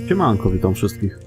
Siemanko, witam wszystkich.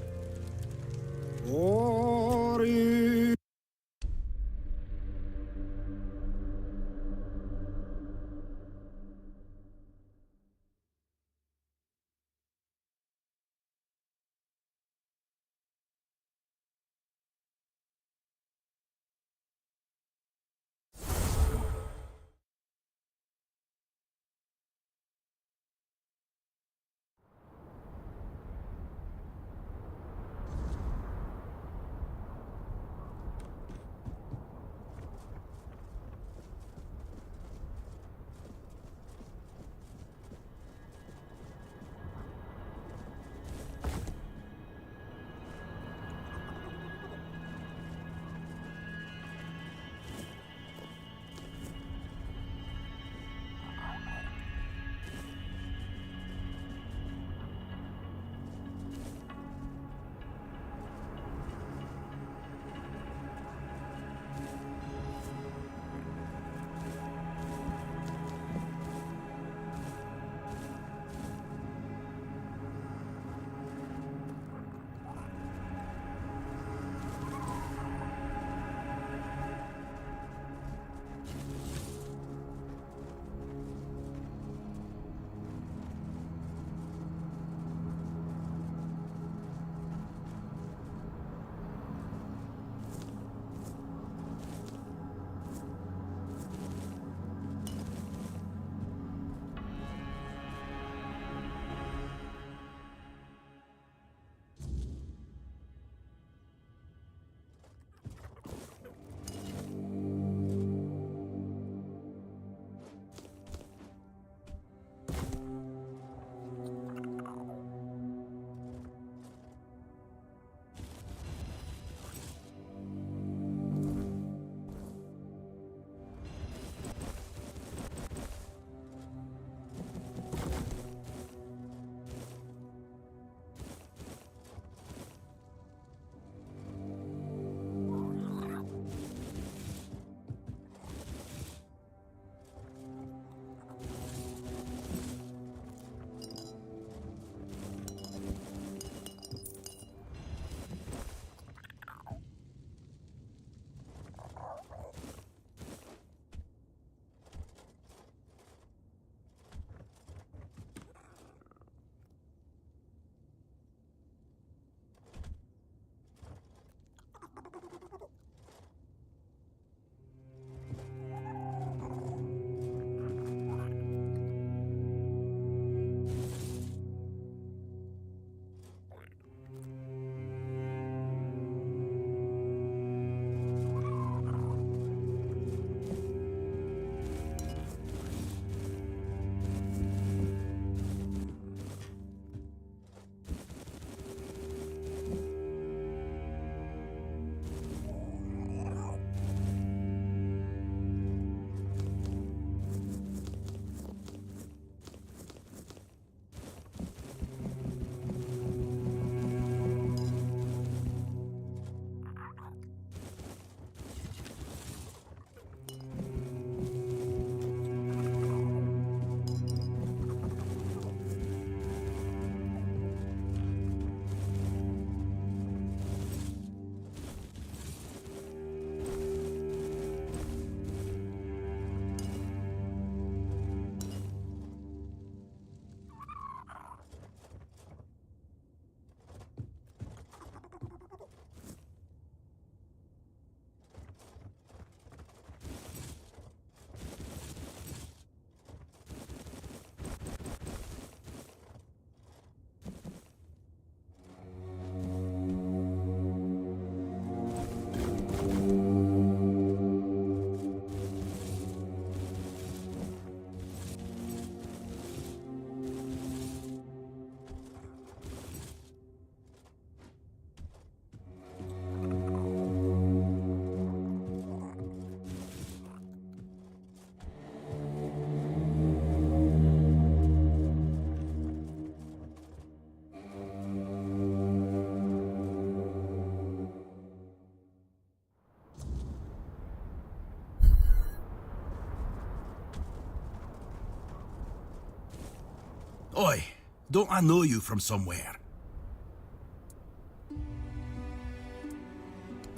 Oi, don't I know you from somewhere?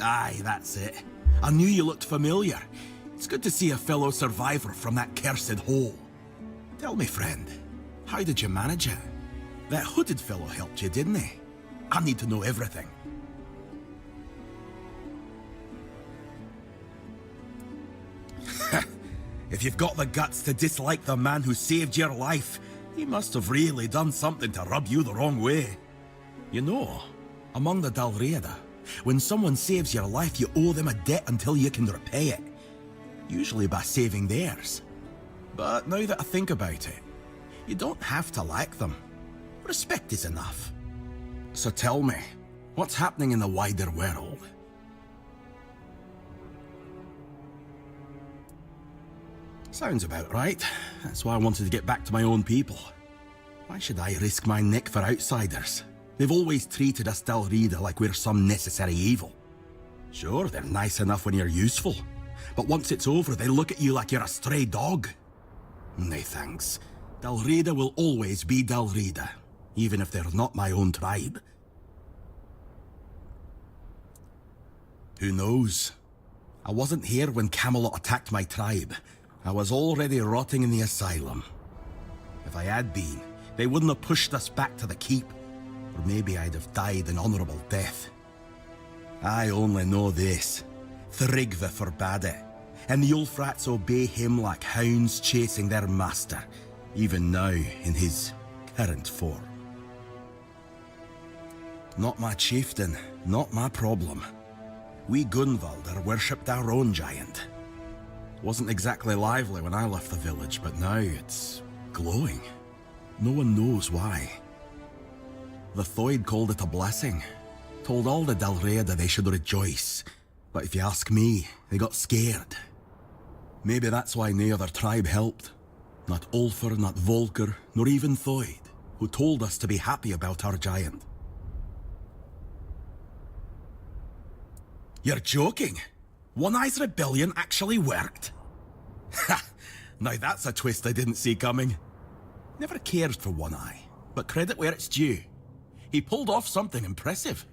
Aye, that's it. I knew you looked familiar. It's good to see a fellow survivor from that cursed hole. Tell me, friend, how did you manage it? That hooded fellow helped you, didn't he? I need to know everything. If you've got the guts to dislike the man who saved your life, he must have really done something to rub you the wrong way. You know, among the Dalriada, when someone saves your life, you owe them a debt until you can repay it. Usually by saving theirs. But now that I think about it, you don't have to like them. Respect is enough. So tell me, what's happening in the wider world? Sounds about right. That's why I wanted to get back to my own people. Why should I risk my neck for outsiders? They've always treated us Dalriada like we're some necessary evil. Sure, they're nice enough when you're useful, but once it's over, they look at you like you're a stray dog. Nay, thanks. Dalriada will always be Dalriada, even if they're not my own tribe. Who knows? I wasn't here when Camelot attacked my tribe. I was already rotting in the asylum. If I had been, they wouldn't have pushed us back to the keep. Or maybe I'd have died an honourable death. I only know this. Thrigve forbade it, and the Ulfrats obey him like hounds chasing their master, even now in his current form. Not my chieftain, not my problem. We Gunvalder worshipped our own giant. Wasn't exactly lively when I left the village, but now it's glowing. No one knows why. The Thoid called it a blessing. Told all the Dalriada they should rejoice. But if you ask me, they got scared. Maybe that's why no other tribe helped. Not Ulfr, not Volker, nor even Thoid, who told us to be happy about our giant. You're joking? One Eye's rebellion actually worked? Ha! Now that's a twist I didn't see coming. Never cared for One Eye, but credit where it's due. He pulled off something impressive.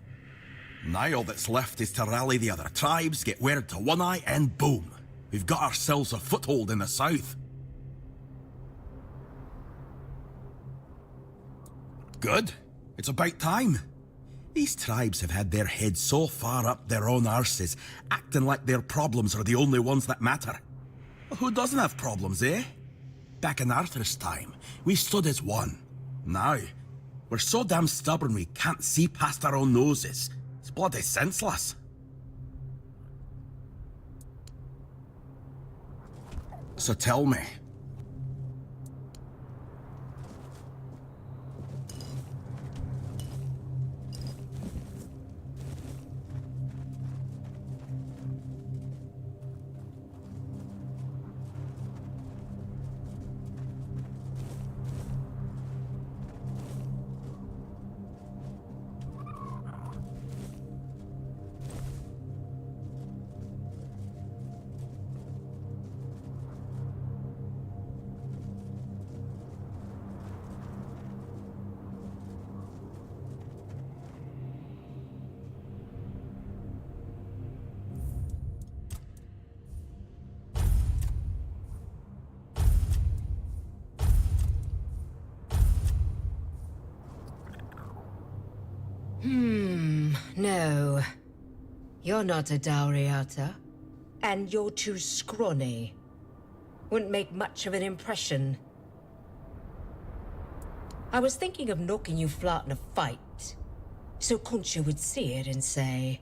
Now all that's left is to rally the other tribes, get word to One Eye, and boom! We've got ourselves a foothold in the south. Good. It's about time. These tribes have had their heads so far up their own arses, acting like their problems are the only ones that matter. Who doesn't have problems, eh? Back in Arthur's time, we stood as one. Now, we're so damn stubborn we can't see past our own noses. It's bloody senseless. So tell me. No. You're not a Dalriata. And you're too scrawny. Wouldn't make much of an impression. I was thinking of knocking you flat in a fight, so Concha would see it and say,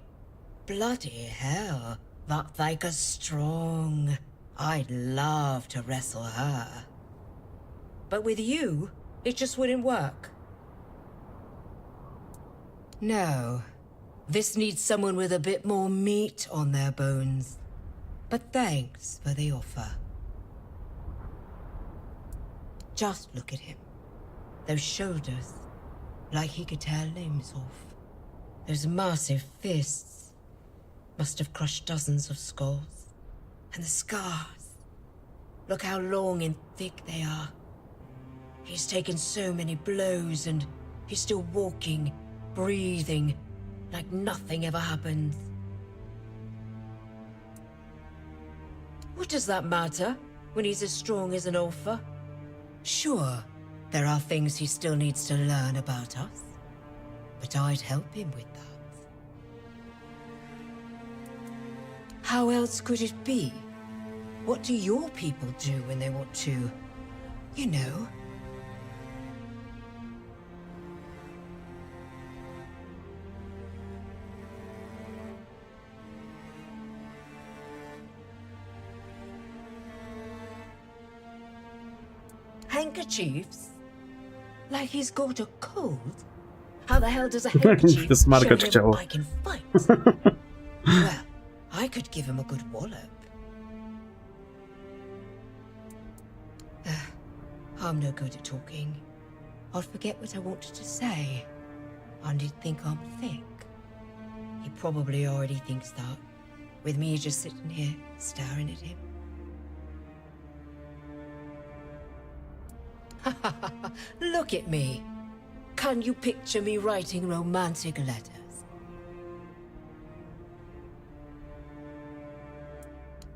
bloody hell, that Thyka's strong. I'd love to wrestle her. But with you, it just wouldn't work. No. This needs someone with a bit more meat on their bones. But thanks for the offer. Just look at him. Those shoulders, like he could tear limbs off. Those massive fists must have crushed dozens of skulls. And the scars. Look how long and thick they are. He's taken so many blows and he's still walking, breathing, like nothing ever happened. What does that matter when he's as strong as an Ulfa? Sure, there are things he still needs to learn about us, but I'd help him with that. How else could it be? What do your people do when they want to, you know? Handkerchiefs? Like he's got a cold? How the hell does a handkerchief show Wysmarkać him chciało. I can fight? Well, I could give him a good wallop. I'm no good at talking. I'll forget what I wanted to say. And he'd think I'm thick. He probably already thinks that, with me just sitting here, staring at him. Look at me. Can you picture me writing romantic letters?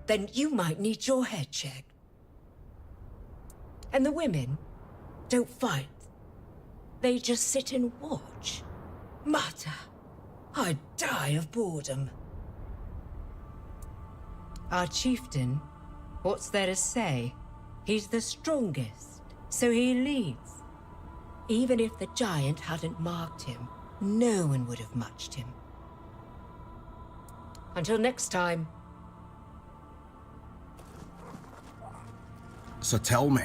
Then you might need your head checked. And the women don't fight. They just sit and watch. Mata, I'd die of boredom. Our chieftain, what's there to say? He's the strongest, so he leads. Even if the giant hadn't marked him, no one would have matched him. Until next time. So tell me,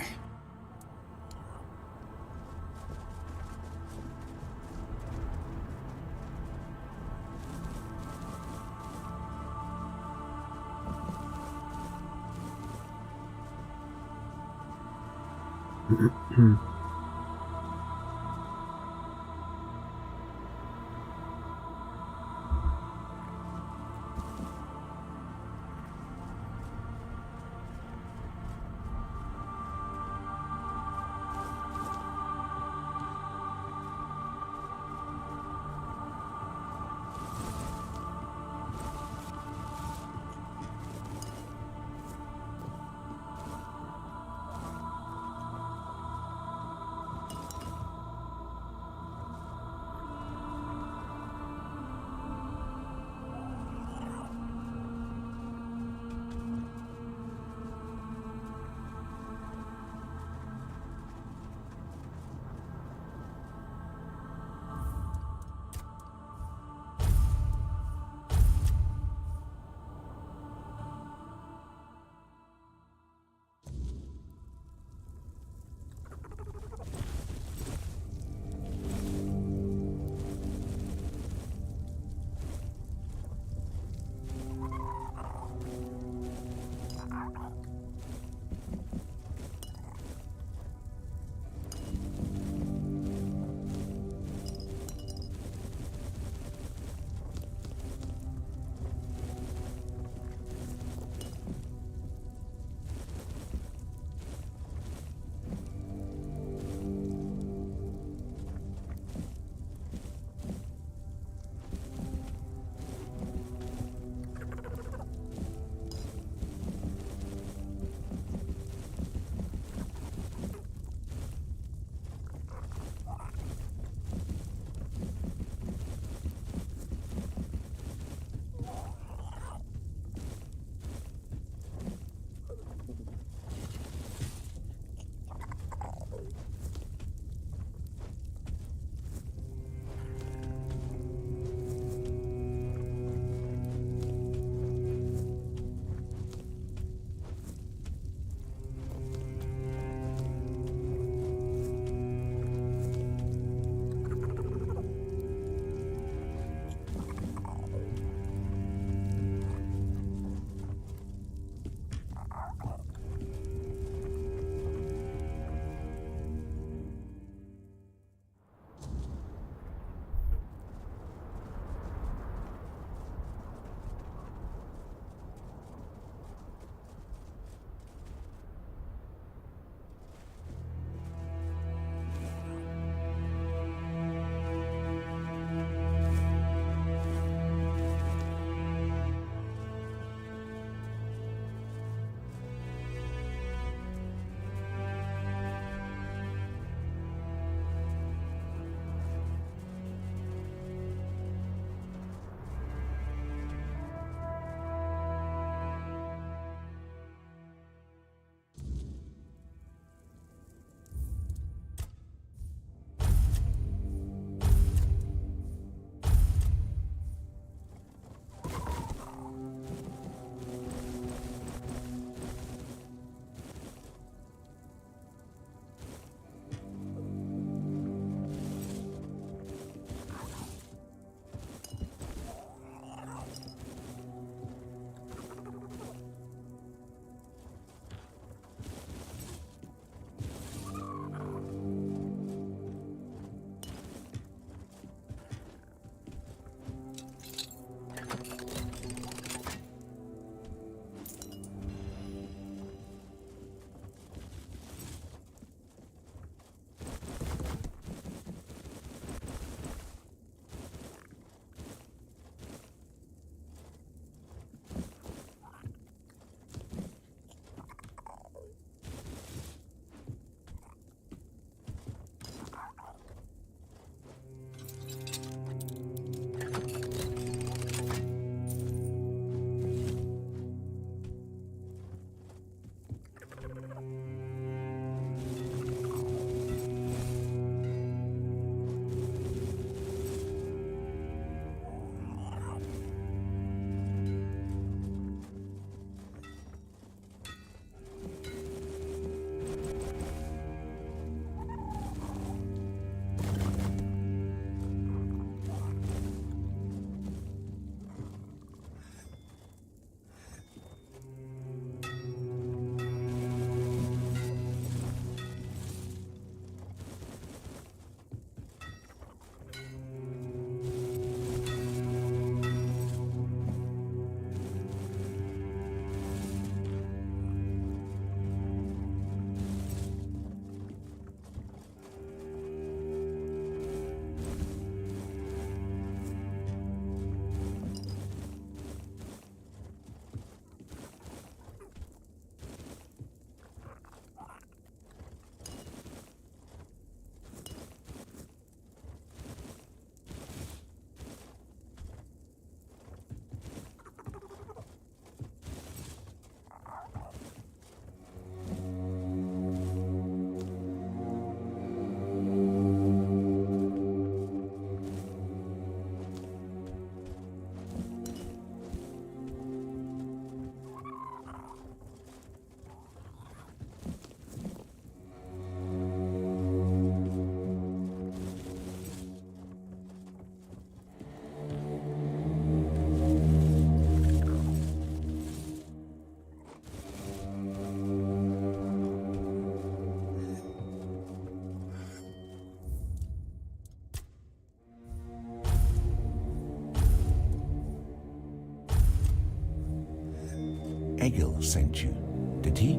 Egil sent you, did he?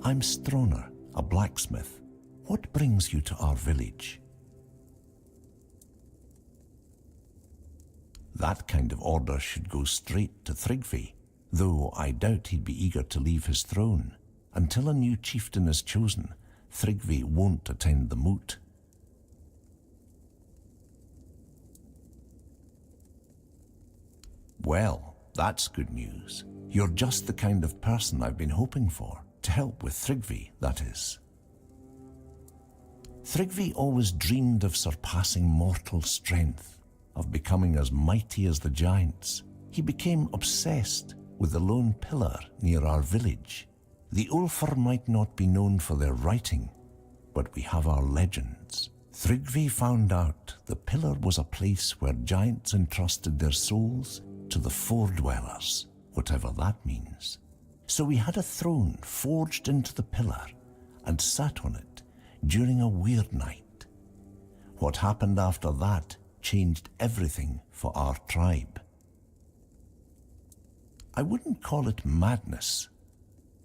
I'm Stroner, a blacksmith. What brings you to our village? That kind of order should go straight to Thrigvi, though I doubt he'd be eager to leave his throne. Until a new chieftain is chosen, Thrigvi won't attend the moot. Well, that's good news. You're just the kind of person I've been hoping for, to help with Thrigvi, that is. Thrigvi always dreamed of surpassing mortal strength, of becoming as mighty as the giants. He became obsessed with the lone pillar near our village. The Ulfr might not be known for their writing, but we have our legends. Thrigvi found out the pillar was a place where giants entrusted their souls to the Fore-dwellers, whatever that means. So we had a throne forged into the pillar and sat on it during a weird night. What happened after that changed everything for our tribe. I wouldn't call it madness.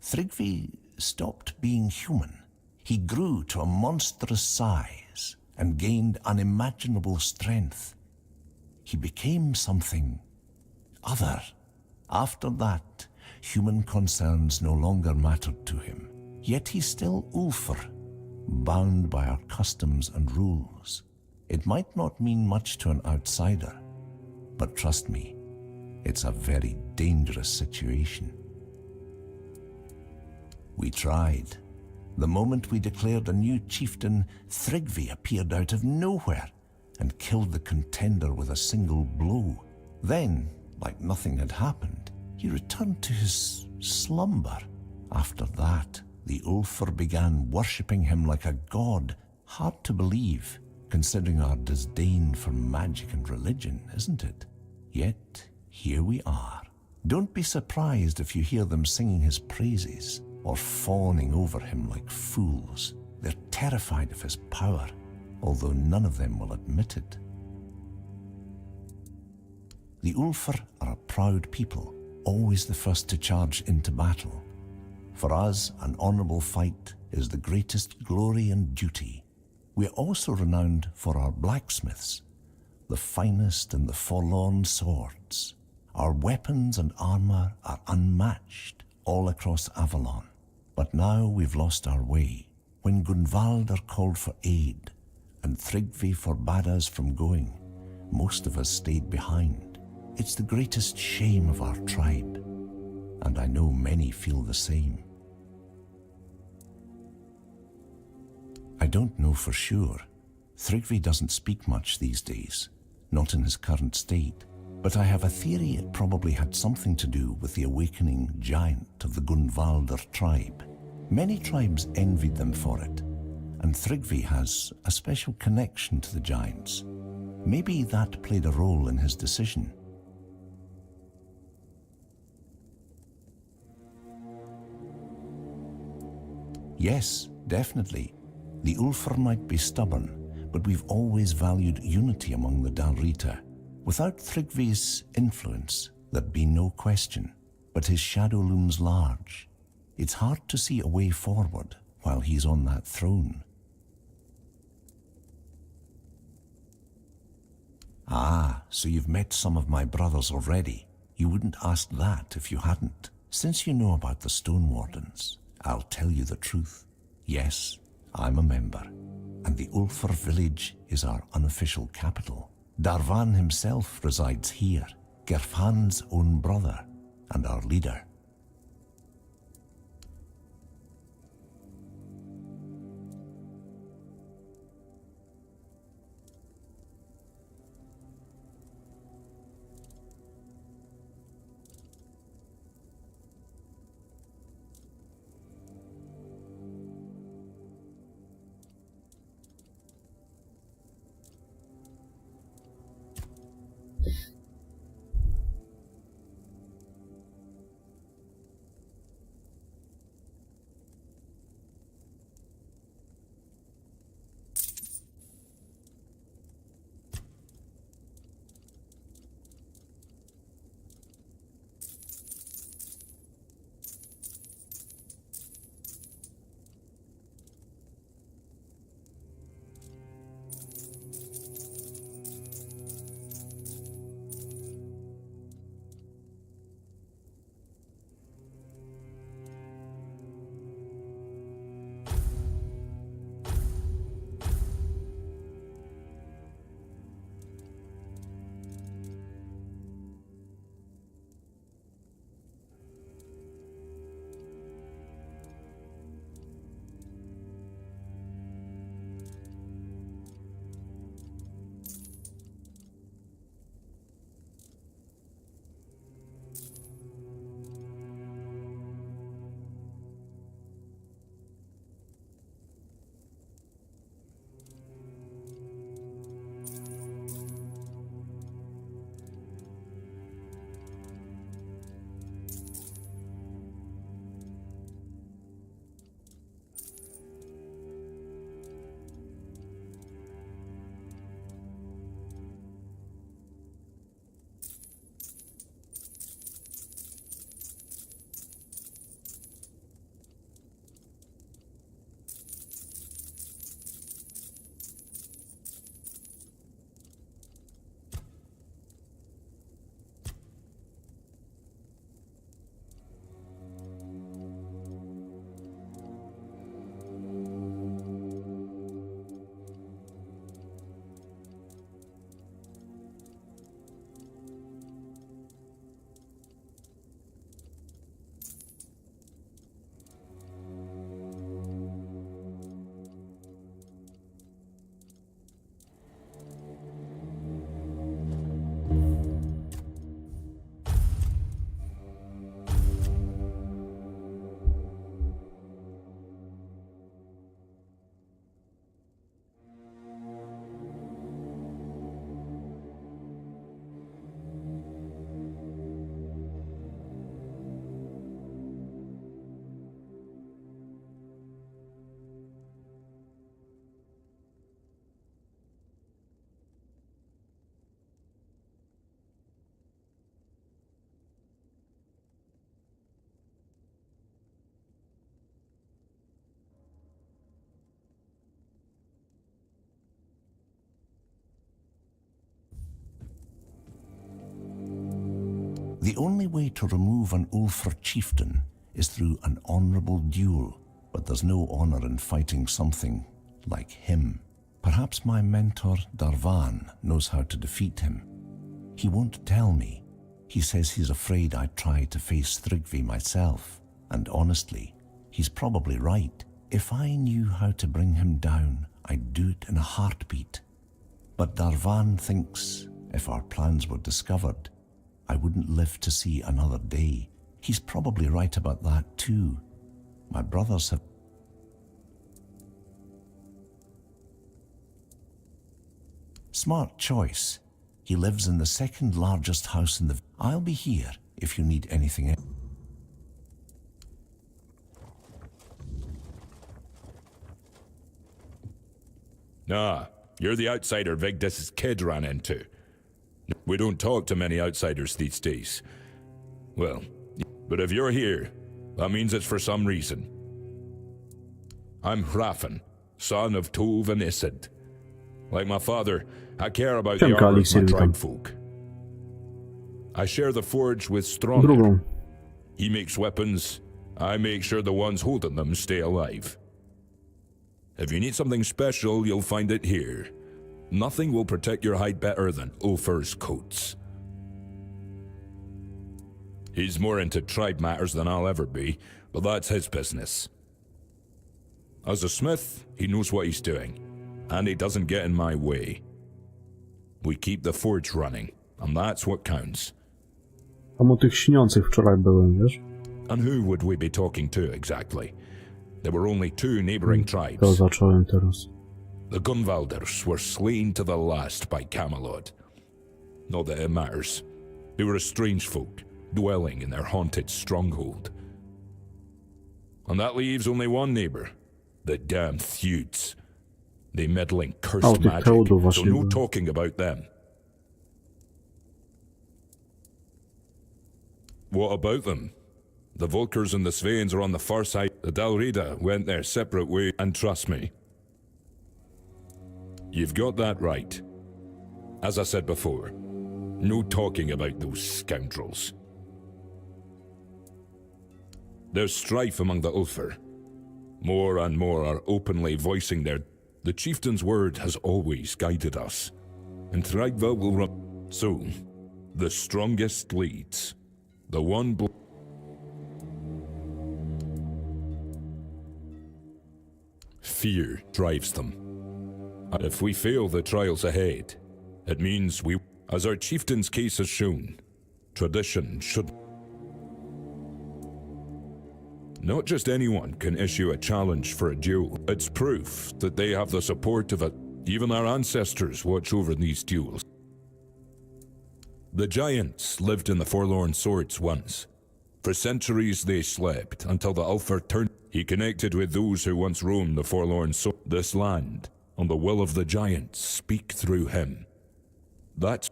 Thrigvi stopped being human. He grew to a monstrous size and gained unimaginable strength. He became something other. After that, human concerns no longer mattered to him. Yet he's still Ulfr, bound by our customs and rules. It might not mean much to an outsider, but trust me, it's a very dangerous situation. We tried. The moment we declared a new chieftain, Thrigvi appeared out of nowhere and killed the contender with a single blow. Then, like nothing had happened, he returned to his slumber. After that, the Ulfr began worshipping him like a god. Hard to believe, considering our disdain for magic and religion, isn't it? Yet, here we are. Don't be surprised if you hear them singing his praises or fawning over him like fools. They're terrified of his power, although none of them will admit it. The Ulfr are a proud people, always the first to charge into battle. For us, an honourable fight is the greatest glory and duty. We are also renowned for our blacksmiths, the finest and the forlorn swords. Our weapons and armour are unmatched all across Avalon. But now we've lost our way. When Gunvaldr called for aid and Thrigvi forbade us from going, most of us stayed behind. It's the greatest shame of our tribe, and I know many feel the same. I don't know for sure. Thrigvi doesn't speak much these days, not in his current state, but I have a theory it probably had something to do with the awakening giant of the Gunvaldr tribe. Many tribes envied them for it, and Thrigvi has a special connection to the giants. Maybe that played a role in his decision. Yes, definitely. The Ulfr might be stubborn, but we've always valued unity among the Dalrita. Without Thrigvi's influence, there'd be no question, but his shadow looms large. It's hard to see a way forward while he's on that throne. Ah, so you've met some of my brothers already. You wouldn't ask that if you hadn't. Since you know about the Stone Wardens, I'll tell you the truth. Yes, I'm a member, and the Ulfr village is our unofficial capital. Darvan himself resides here, Gerfan's own brother, and our leader. The only way to remove an Ulfr chieftain is through an honourable duel, but there's no honour in fighting something like him. Perhaps my mentor Darvan knows how to defeat him. He won't tell me. He says he's afraid I'd try to face Thrigvi myself, and honestly, he's probably right. If I knew how to bring him down, I'd do it in a heartbeat. But Darvan thinks if our plans were discovered, I wouldn't live to see another day. He's probably right about that too. My brothers have... Smart choice. He lives in the second largest house in the... I'll be here if you need anything else. Ah, you're the outsider Vigdis's kid ran into. We don't talk to many outsiders these days. Well, but if you're here, that means it's for some reason. I'm Hrafn, son of Tov and Isid. Like my father, I care about the Siemka, honor of my Elixir, witam. tribe folk. I share the forge with Stronger. Drugą. He makes weapons, I make sure the ones holding them stay alive. If you need something special, you'll find it here. Nothing will protect your hide better than Ulfr's coats. He's more into tribe matters than I'll ever be, but that's his business. As a smith, he knows what he's doing, and he doesn't get in my way. We keep the forge running, and that's what counts. Tam u tych śniących wczoraj byłem, wiesz? And who would we be talking to exactly? There were only two neighboring To tribes. zacząłem teraz. The Gunvalders were slain to the last by Camelot. Not that it matters. They were a strange folk, dwelling in their haunted stronghold. And that leaves only one neighbour, the damned Theuds. They meddle in cursed O, tych magic, Theudów so właśnie no było. talking about them. What about them? The Volkers and the Sveins are on the far side. The Dalrida went their separate way, and trust me, you've got that right. As I said before, no talking about those scoundrels. There's strife among the Ulfr. More and more are openly voicing their... The chieftain's word has always guided us, and Thragva will run... So, the strongest leads. The one... Fear drives them. If we fail the trials ahead, it means we... As our chieftain's case has shown, tradition should... Not just anyone can issue a challenge for a duel. It's proof that they have the support of it. Even our ancestors watch over these duels. The giants lived in the Forlorn Swords once. For centuries they slept until the Ulfr turned. He connected with those who once roamed the Forlorn Swords. This land, on the will of the giants, speak through him. That's...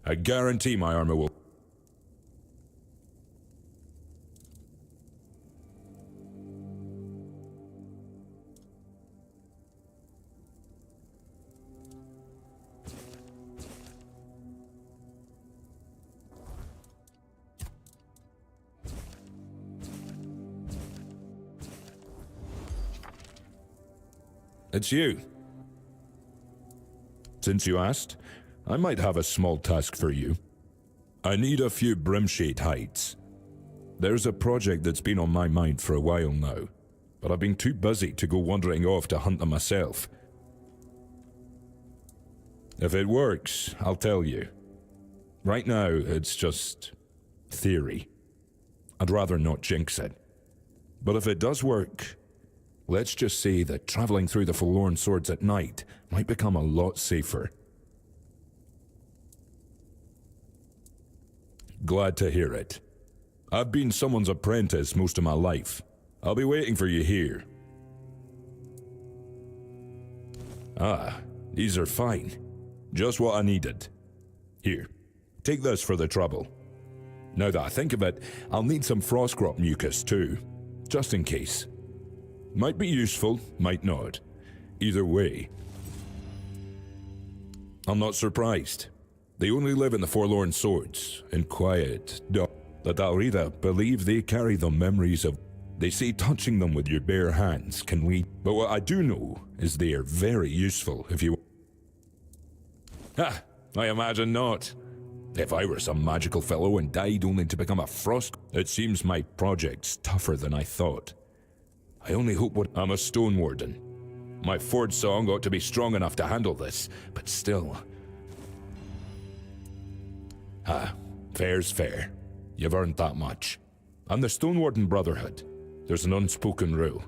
I guarantee my armor will... It's you. Since you asked, I might have a small task for you. I need a few Brimshade hides. There's a project that's been on my mind for a while now, but I've been too busy to go wandering off to hunt them myself. If it works, I'll tell you. Right now, it's just... theory. I'd rather not jinx it. But if it does work... Let's just say that traveling through the Forlorn Swords at night might become a lot safer. Glad to hear it. I've been someone's apprentice most of my life. I'll be waiting for you here. Ah, these are fine. Just what I needed. Here, take this for the trouble. Now that I think of it, I'll need some Frostgrot mucus too, just in case. Might be useful, might not. Either way, I'm not surprised. They only live in the Forlorn Swords, in quiet. The Dalrida believe they carry the memories of. They say touching them with your bare hands can lead. But what I do know is they are very useful if you. Ha! I imagine not. If I were some magical fellow and died only to become a frost, it seems my project's tougher than I thought. I only hope I'm a stone warden. My Ford song ought to be strong enough to handle this, but still. Fair's fair. You've earned that much. And the Stone Warden Brotherhood, there's an unspoken rule.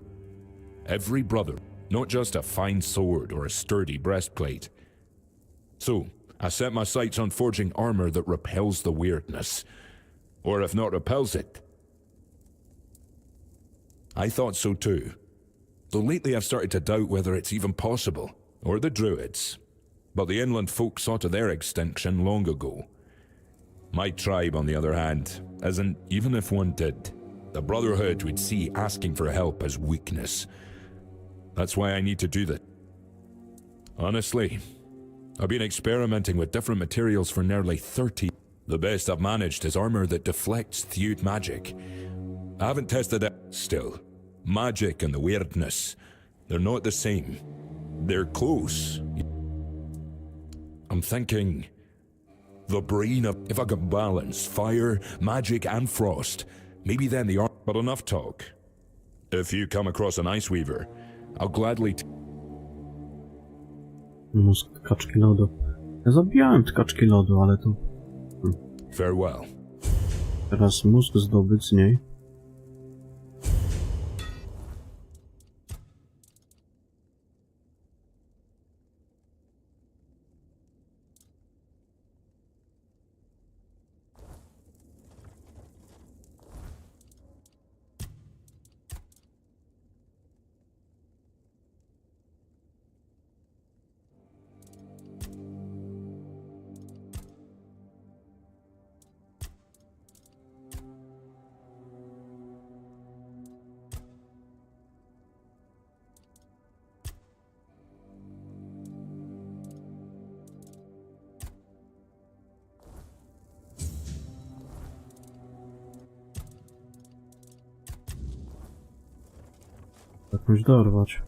Every brother, not just a fine sword or a sturdy breastplate. So, I set my sights on forging armor that repels the weirdness. Or if not repels it. I thought so too. Though lately I've started to doubt whether it's even possible. Or the Druids. But the inland folk saw to their extinction long ago. My tribe, on the other hand, isn't, even if one did. The Brotherhood would see asking for help as weakness. That's why I need to do that. Honestly, I've been experimenting with different materials for nearly 30. The best I've managed is armor that deflects thewed magic. I haven't tested it. Still, magic and the weirdness, they're not the same. They're close. I'm thinking, the brain of, if I can balance fire, magic and frost, maybe then the art. But enough talk. If you come across an ice weaver, I'll gladly. Mózg tkaczki lodu. Ja zabijałem tkaczki lodu, ale to... Farewell. Teraz mózg zdobyć z niej. Jakąś dorwać.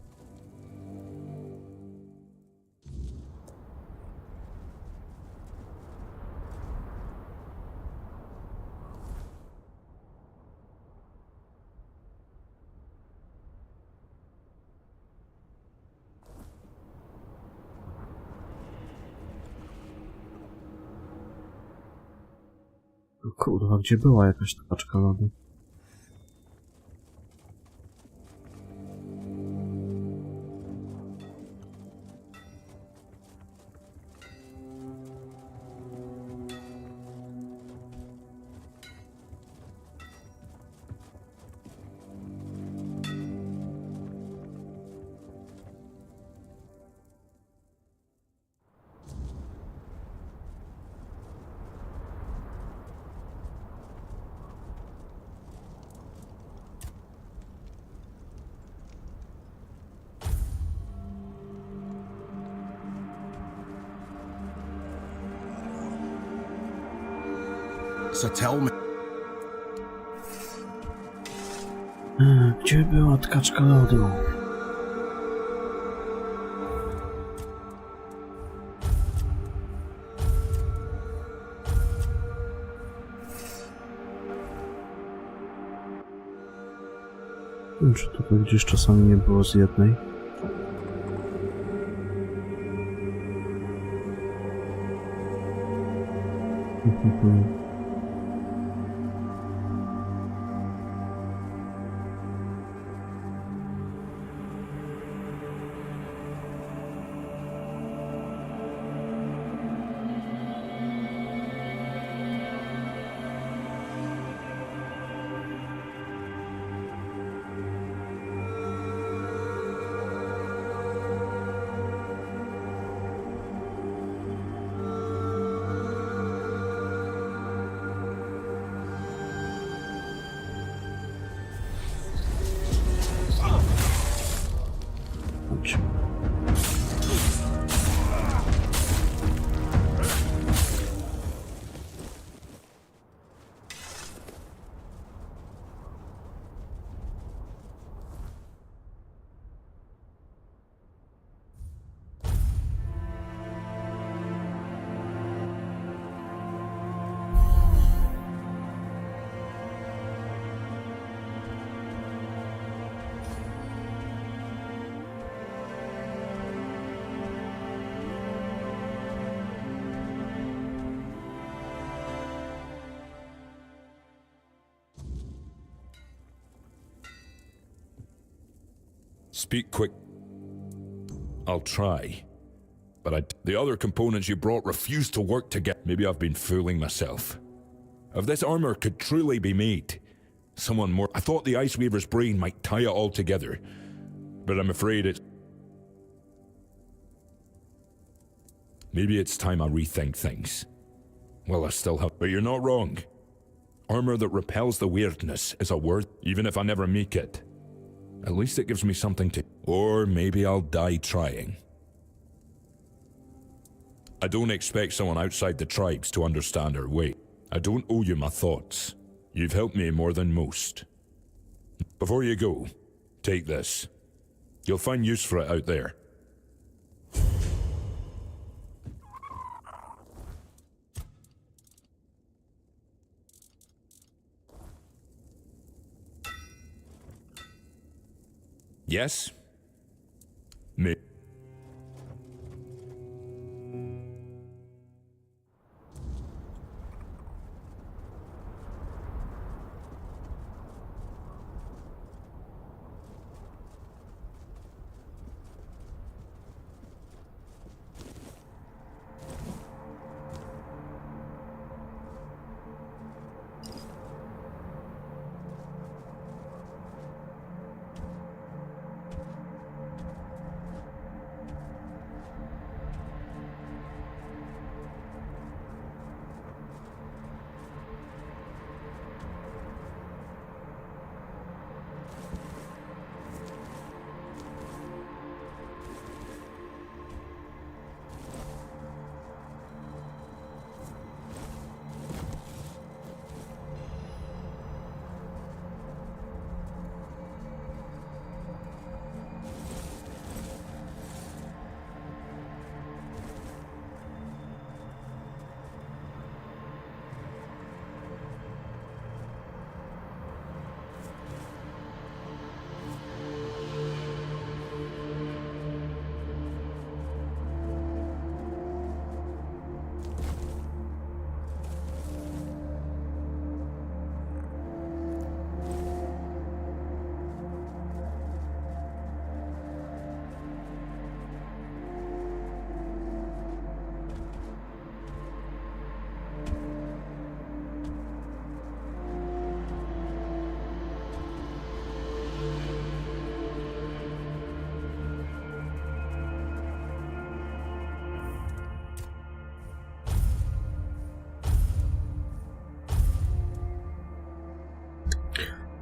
Kurwa, gdzie była jakaś tkaczka lodu? So tell me. Gdzie była tkaczka lodu? Czy tutaj gdzieś czasami nie było z jednej? Speak quick. I'll try. But the other components you brought refuse to work together. Maybe I've been fooling myself. If this armor could truly be made, someone more... I thought the Ice Weaver's brain might tie it all together. But I'm afraid it's... Maybe it's time I rethink things. Well, I still have... But you're not wrong. Armor that repels the weirdness is a word, even if I never make it. At least it gives me something to... Or maybe I'll die trying. I don't expect someone outside the tribes to understand our way. I don't owe you my thoughts. You've helped me more than most. Before you go, take this. You'll find use for it out there. Yes? Me.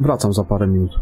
Wracam za parę minut.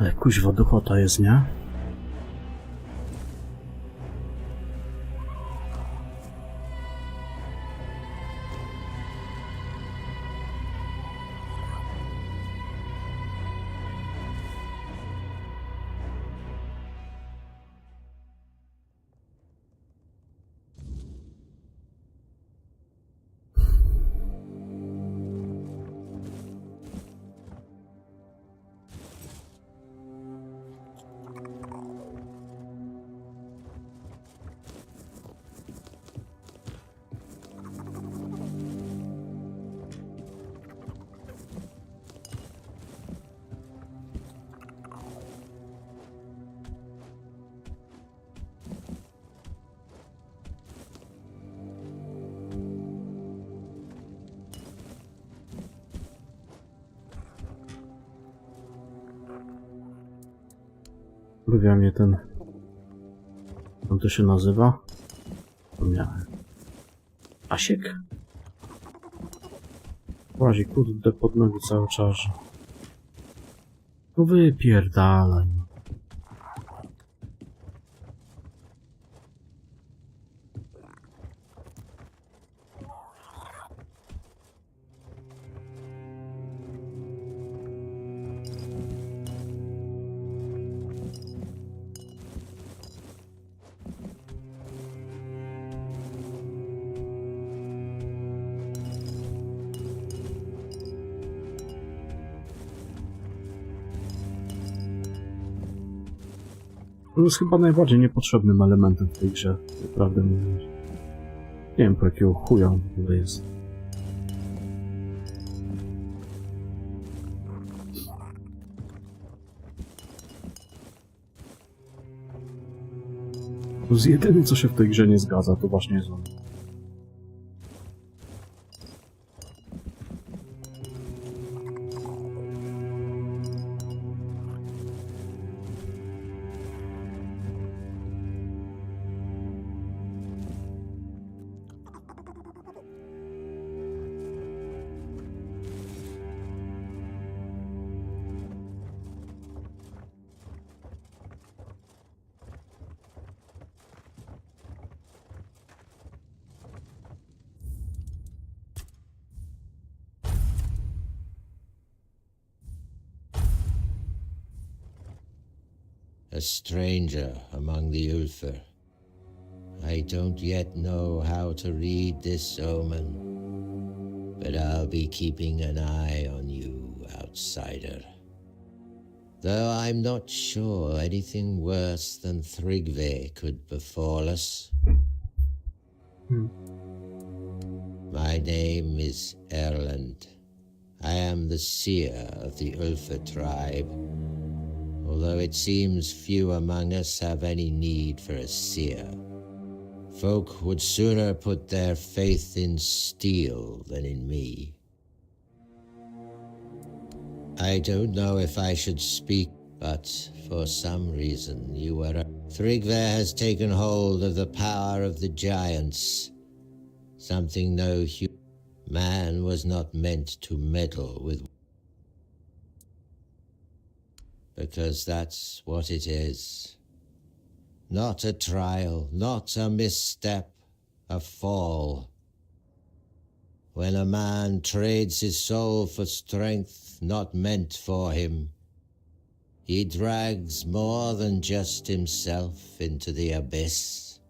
Ale kuźwa duchota jest, nie? Lubię mnie ten... Jak to się nazywa? Zapomniałem. Asiek? Łazi kurde pod nogi cały czas. No wypierdalaj. To jest chyba najbardziej niepotrzebnym elementem w tej grze, naprawdę mówiąc. Nie wiem po jakiego chuja on w ogóle jest. To jest jedyne co się w tej grze nie zgadza, to właśnie jest on. A stranger among the Ulfr. I don't yet know how to read this omen, but I'll be keeping an eye on you, outsider. Though I'm not sure anything worse than Thrigve could befall us. My name is Erland. I am the seer of the Ulfr tribe. Although it seems few among us have any need for a seer. Folk would sooner put their faith in steel than in me. I don't know if I should speak, but for some reason you were... Thrigve has taken hold of the power of the giants. Something no man was not meant to meddle with. Because that's what it is. Not a trial, not a misstep, a fall. When a man trades his soul for strength not meant for him, he drags more than just himself into the abyss.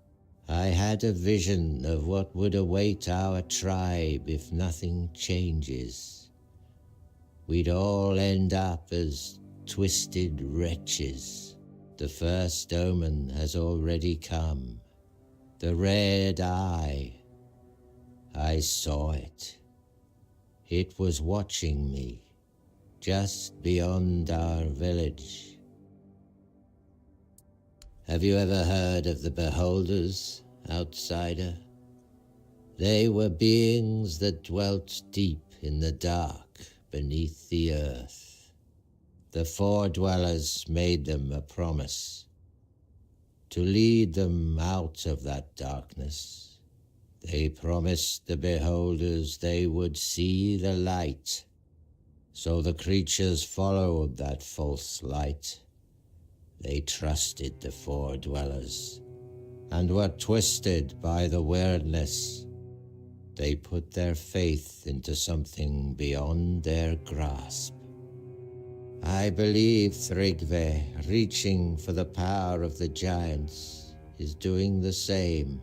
I had a vision of what would await our tribe if nothing changes. We'd all end up as twisted wretches. The first omen has already come. The red eye. I saw it. It was watching me, just beyond our village. Have you ever heard of the Beholders, outsider? They were beings that dwelt deep in the dark beneath the earth. The Four Dwellers made them a promise to lead them out of that darkness. They promised the Beholders they would see the light. So the creatures followed that false light. They trusted the four dwellers and were twisted by the weirdness. They put their faith into something beyond their grasp. I believe Thrygve, reaching for the power of the giants, is doing the same,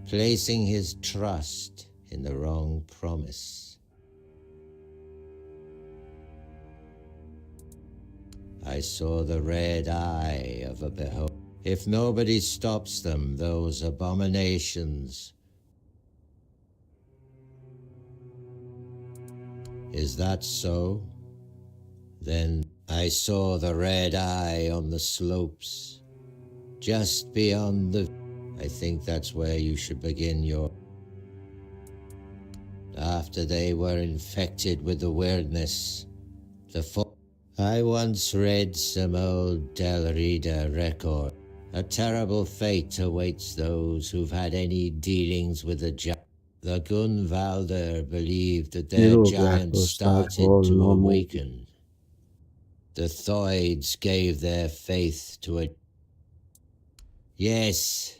placing his trust in the wrong promise. I saw the red eye of a beholder. If nobody stops them, those abominations. Is that so? Then I saw the red eye on the slopes, just beyond the... I think that's where you should begin your... After they were infected with the weirdness, I once read some old Del Rida record. A terrible fate awaits those who've had any dealings with the giant. The Gunvalder believed that their giants started to awaken. The Thoids gave their faith to it. Yes,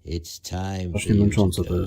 it's time for you to go.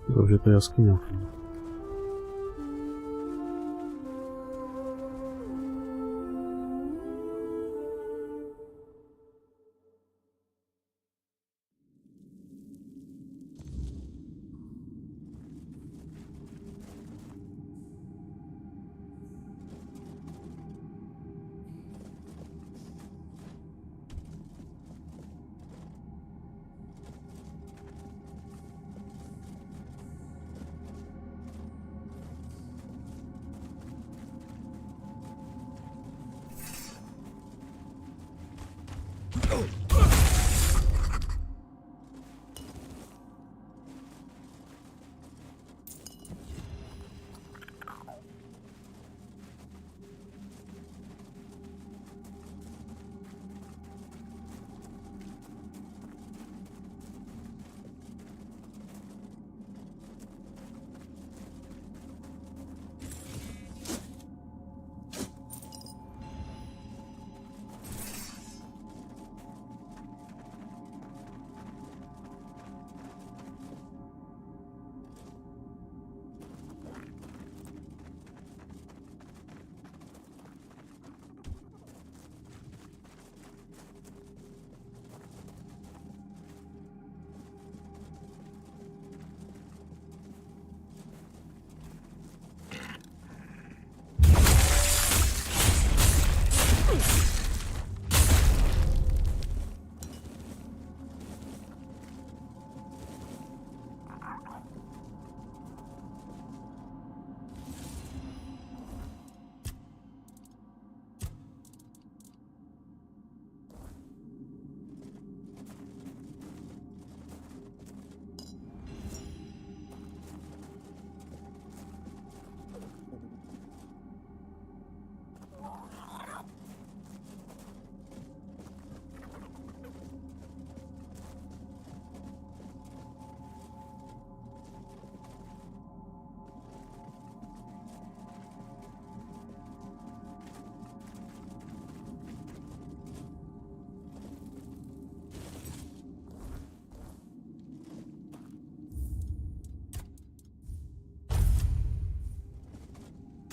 Dobrze, to jaskinia.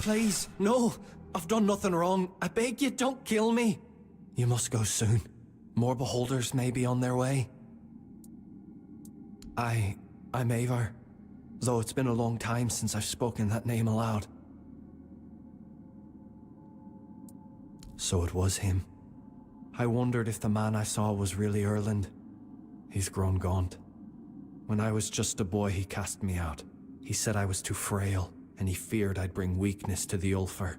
Please, no. I've done nothing wrong. I beg you, don't kill me. You must go soon. More beholders may be on their way. I'm Avar, though it's been a long time since I've spoken that name aloud. So it was him. I wondered if the man I saw was really Erland. He's grown gaunt. When I was just a boy, he cast me out. He said I was too frail, and he feared I'd bring weakness to the Ulfar.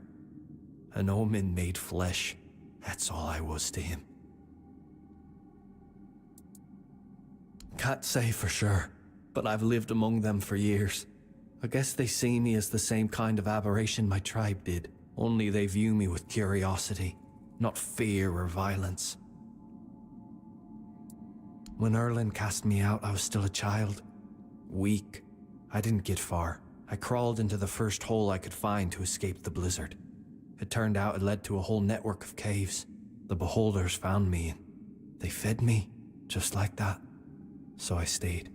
An omen made flesh. That's all I was to him. Can't say for sure, but I've lived among them for years. I guess they see me as the same kind of aberration my tribe did, only they view me with curiosity, not fear or violence. When Erland cast me out, I was still a child. Weak. I didn't get far. I crawled into the first hole I could find to escape the blizzard. It turned out it led to a whole network of caves. The beholders found me and they fed me, just like that. So I stayed.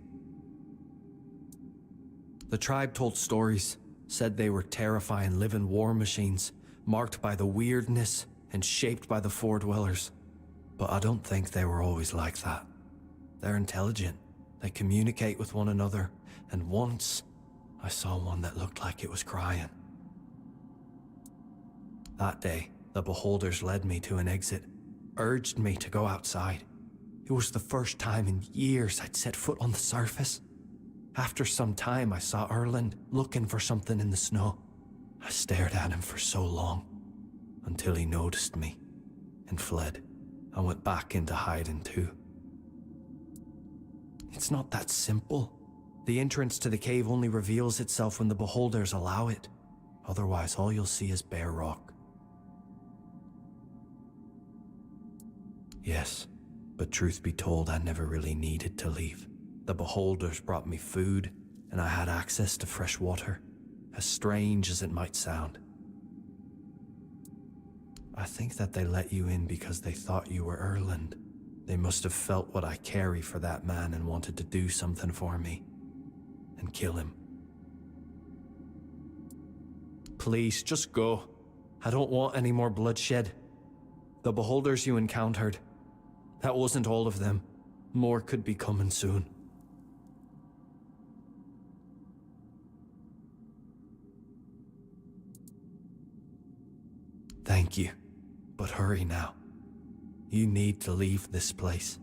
The tribe told stories, said they were terrifying living war machines, marked by the weirdness and shaped by the Foredwellers. But I don't think they were always like that. They're intelligent, they communicate with one another, and once I saw one that looked like it was crying. That day, the beholders led me to an exit, urged me to go outside. It was the first time in years I'd set foot on the surface. After some time, I saw Erland looking for something in the snow. I stared at him for so long, until he noticed me and fled. I went back into hiding too. It's not that simple. The entrance to the cave only reveals itself when the beholders allow it. Otherwise, all you'll see is bare rock. Yes, but truth be told, I never really needed to leave. The beholders brought me food, and I had access to fresh water, as strange as it might sound. I think that they let you in because they thought you were Erland. They must have felt what I carry for that man and wanted to do something for me. And kill him. Please, just go. I don't want any more bloodshed. The beholders you encountered, that wasn't all of them. More could be coming soon. Thank you, but hurry now. You need to leave this place.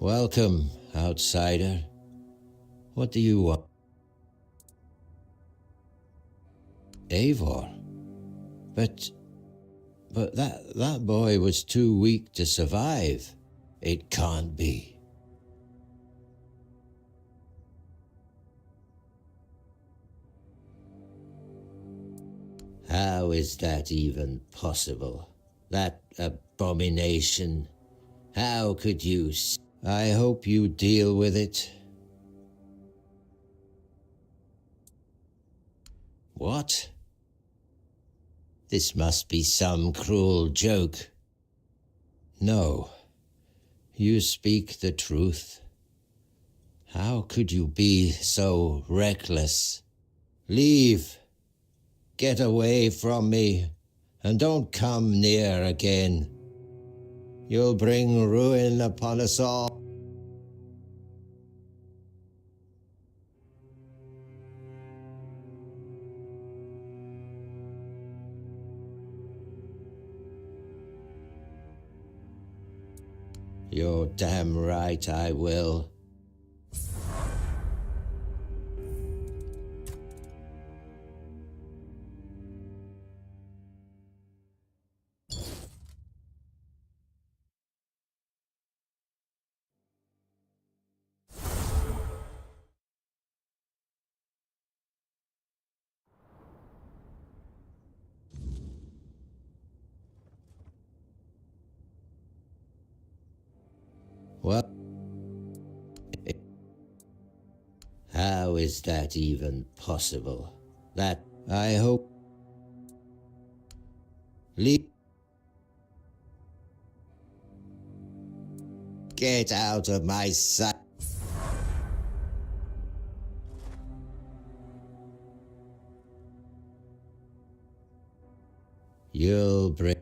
Welcome, outsider. What do you want? Eivor? But that boy was too weak to survive. It can't be. How is that even possible? That abomination? How could you? I hope you deal with it. What? This must be some cruel joke. No, you speak the truth. How could you be so reckless? Leave. Get away from me, and don't come near again. You'll bring ruin upon us all. You're damn right I will. What? How is that even possible? That I hope. Leave. Get out of my sight. You'll bring.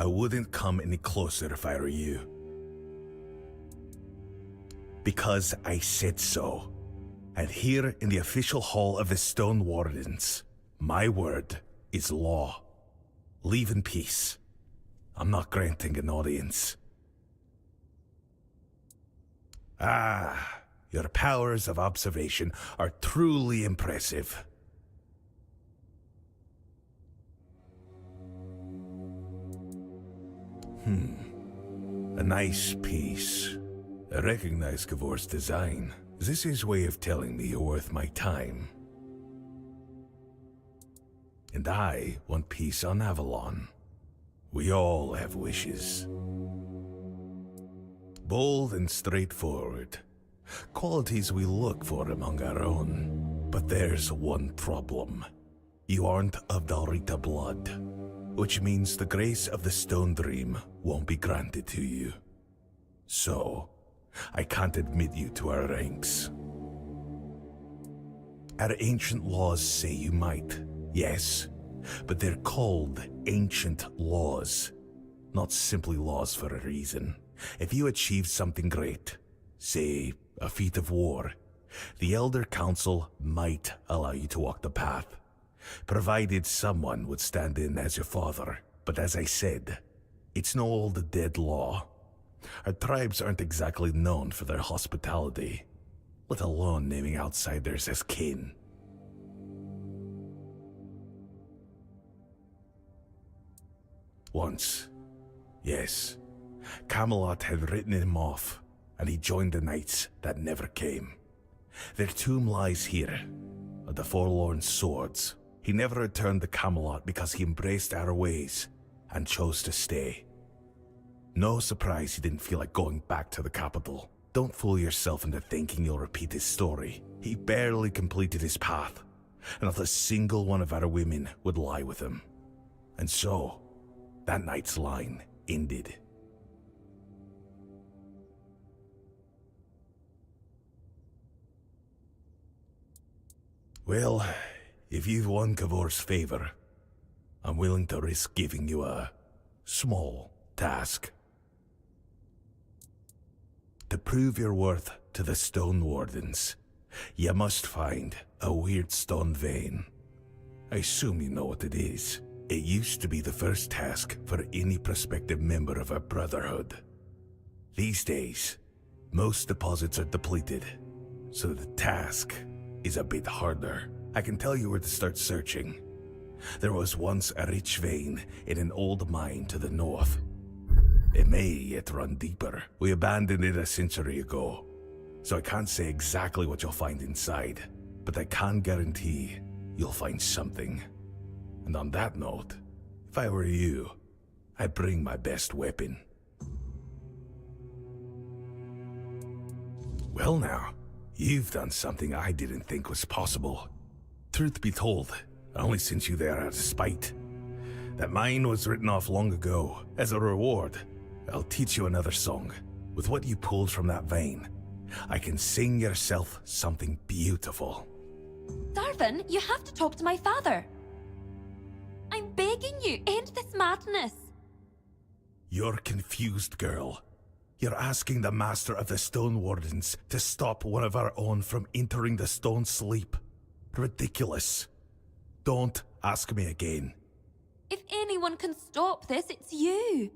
I wouldn't come any closer if I were you. Because I said so. And here in the official hall of the Stone Wardens, my word is law. Leave in peace. I'm not granting an audience. Ah, your powers of observation are truly impressive. A nice piece. I recognize Gavor's design. Is this his way of telling me you're worth my time? And I want peace on Avalon. We all have wishes. Bold and straightforward. Qualities we look for among our own. But there's one problem. You aren't of Dalrita blood, which means the grace of the Stone Dream won't be granted to you. So, I can't admit you to our ranks. Our ancient laws say you might, yes, but they're called ancient laws, not simply laws for a reason. If you achieve something great, say a feat of war, the Elder Council might allow you to walk the path, provided someone would stand in as your father. But as I said, it's no old dead law. Our tribes aren't exactly known for their hospitality, let alone naming outsiders as kin. Once, yes, Camelot had written him off, and he joined the knights that never came. Their tomb lies here, at the Forlorn Swords. He never returned to Camelot because he embraced our ways and chose to stay. No surprise he didn't feel like going back to the capital. Don't fool yourself into thinking you'll repeat his story. He barely completed his path, and not a single one of our women would lie with him. And so, that night's line ended. Well, if you've won Kavor's favor, I'm willing to risk giving you a small task. To prove your worth to the Stone Wardens, you must find a weird stone vein. I assume you know what it is. It used to be the first task for any prospective member of our Brotherhood. These days, most deposits are depleted, so the task is a bit harder. I can tell you where to start searching. There was once a rich vein in an old mine to the north. It may yet run deeper. We abandoned it a century ago, so I can't say exactly what you'll find inside, but I can guarantee you'll find something. And on that note, if I were you, I'd bring my best weapon. Well now, you've done something I didn't think was possible. Truth be told, I only sent you there out of spite. That mine was written off long ago. As a reward, I'll teach you another song. With what you pulled from that vein, I can sing yourself something beautiful. Darvin, you have to talk to my father. I'm begging you, end this madness. You're confused, girl. You're asking the Master of the Stone Wardens to stop one of our own from entering the Stone Sleep. Ridiculous. Don't ask me again. If anyone can stop this, it's you.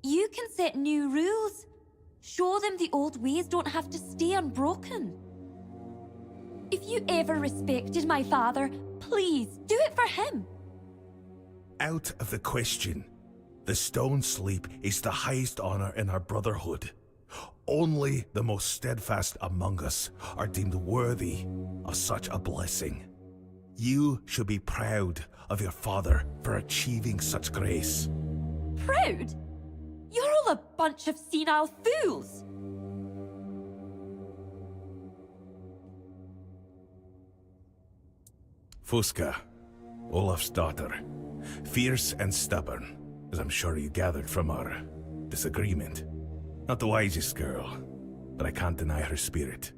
You can set new rules. Show them the old ways don't have to stay unbroken. If you ever respected my father, please do it for him. Out of the question. The Stone Sleep is the highest honor in our Brotherhood. Only the most steadfast among us are deemed worthy of such a blessing. You should be proud of your father for achieving such grace. Proud? You're all a bunch of senile fools. Fusca, Olaf's daughter, fierce and stubborn, as I'm sure you gathered from our disagreement. Not the wisest girl, but I can't deny her spirit.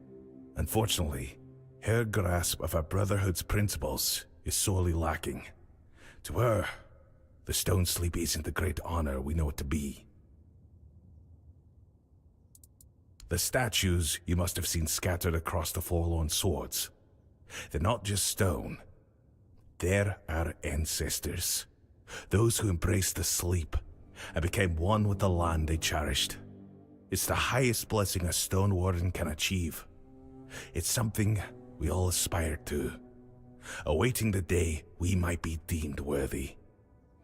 Unfortunately, her grasp of our Brotherhood's principles is sorely lacking. To her, the Stone Sleep isn't the great honor we know it to be. The statues you must have seen scattered across the forlorn swords. They're not just stone. They're our ancestors. Those who embraced the sleep and became one with the land they cherished. It's the highest blessing a Stone Warden can achieve. It's something we all aspire to, awaiting the day we might be deemed worthy.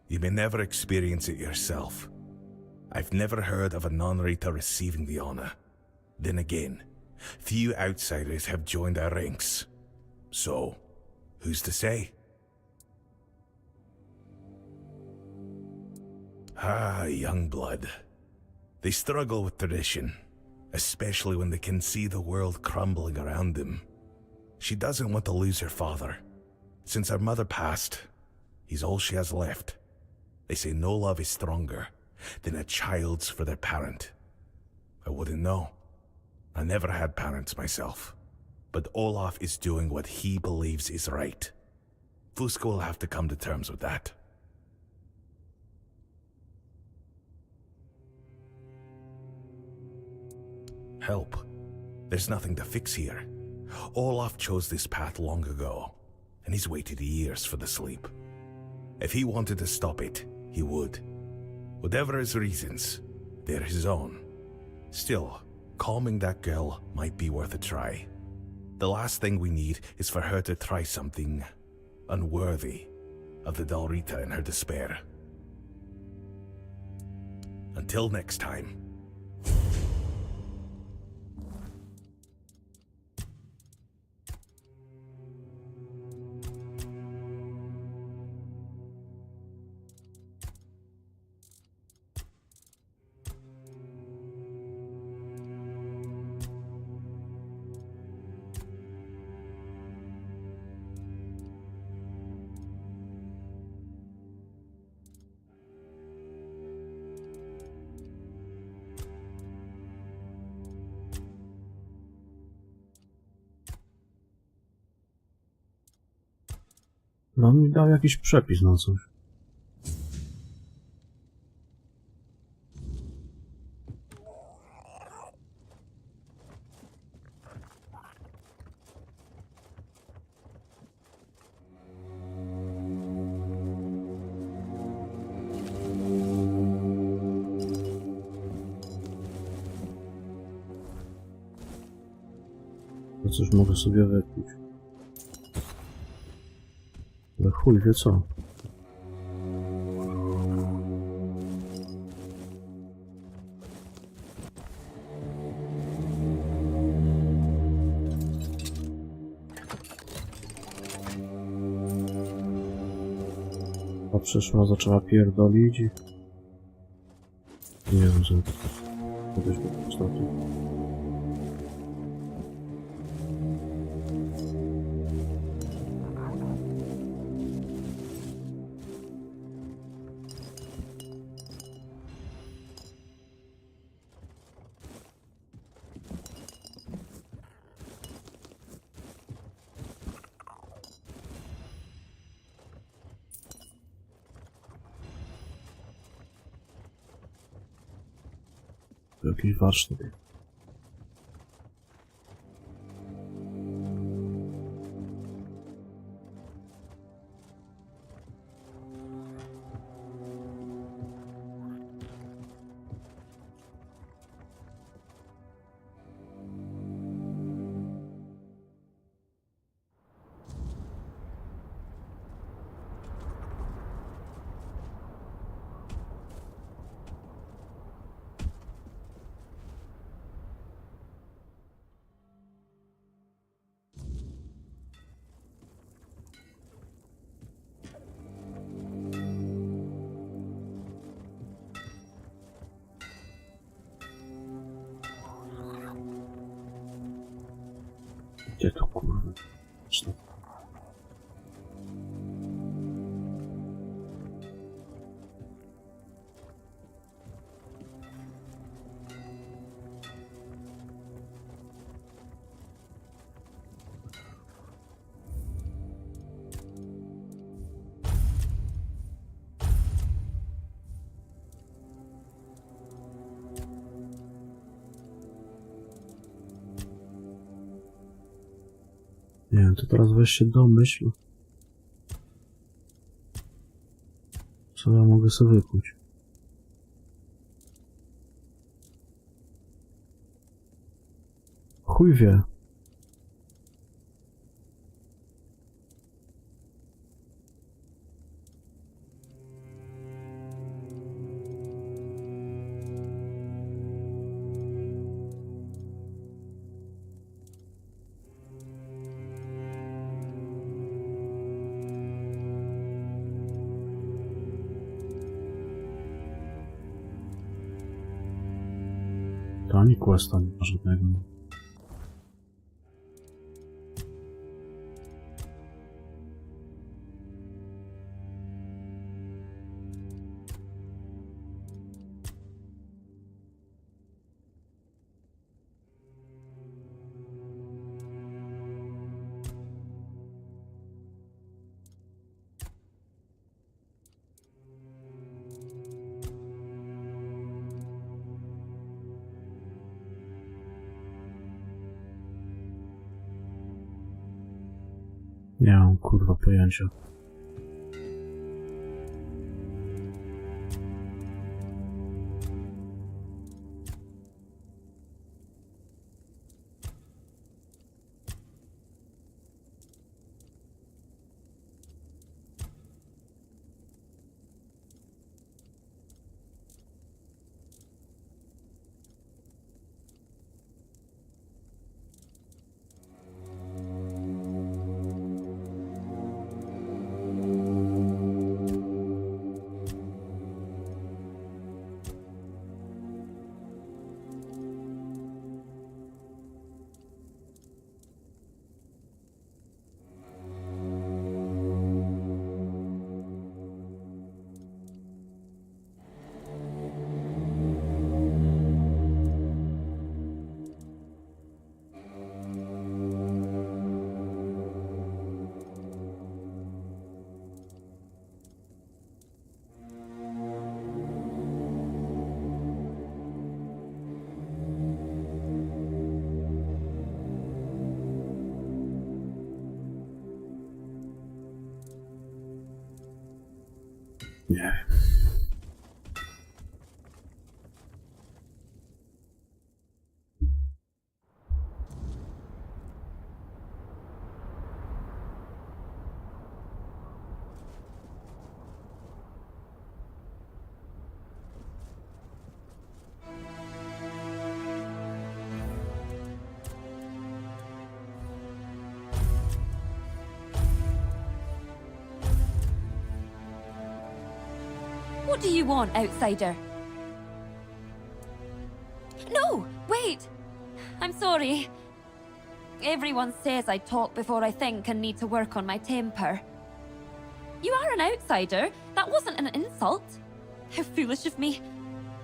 You may never experience it yourself. I've never heard of a non-Rita receiving the honor. Then again, few outsiders have joined our ranks. So, who's to say? Ah, young blood. They struggle with tradition, especially when they can see the world crumbling around them. She doesn't want to lose her father. Since her mother passed, he's all she has left. They say no love is stronger than a child's for their parent. I wouldn't know. I never had parents myself. But Olaf is doing what he believes is right. Fusca will have to come to terms with that. Help. There's nothing to fix here. Olaf chose this path long ago, and he's waited years for the sleep. If he wanted to stop it, he would. Whatever his reasons, they're his own. Still, calming that girl might be worth a try. The last thing we need is for her to try something unworthy of the Dalrita in her despair. Until next time. No mi dał jakiś przepis na coś. To coś mogę sobie wypić. Ale chuj wie co. A przyszła, zaczęła pierdolić i... Nie wiem, co to kiedyś po prostu. Jakiś warsztat. Gdzie to kurwa? Co? Nie wiem, to teraz weź się domyśl. Co ja mogę sobie wykuć? Chuj wie. To ani questa nie ma żadnego. Nie mam kurwa pojęcia. Nie. What do you want, outsider? No, wait! I'm sorry. Everyone says I talk before I think and need to work on my temper. You are an outsider. That wasn't an insult. How foolish of me.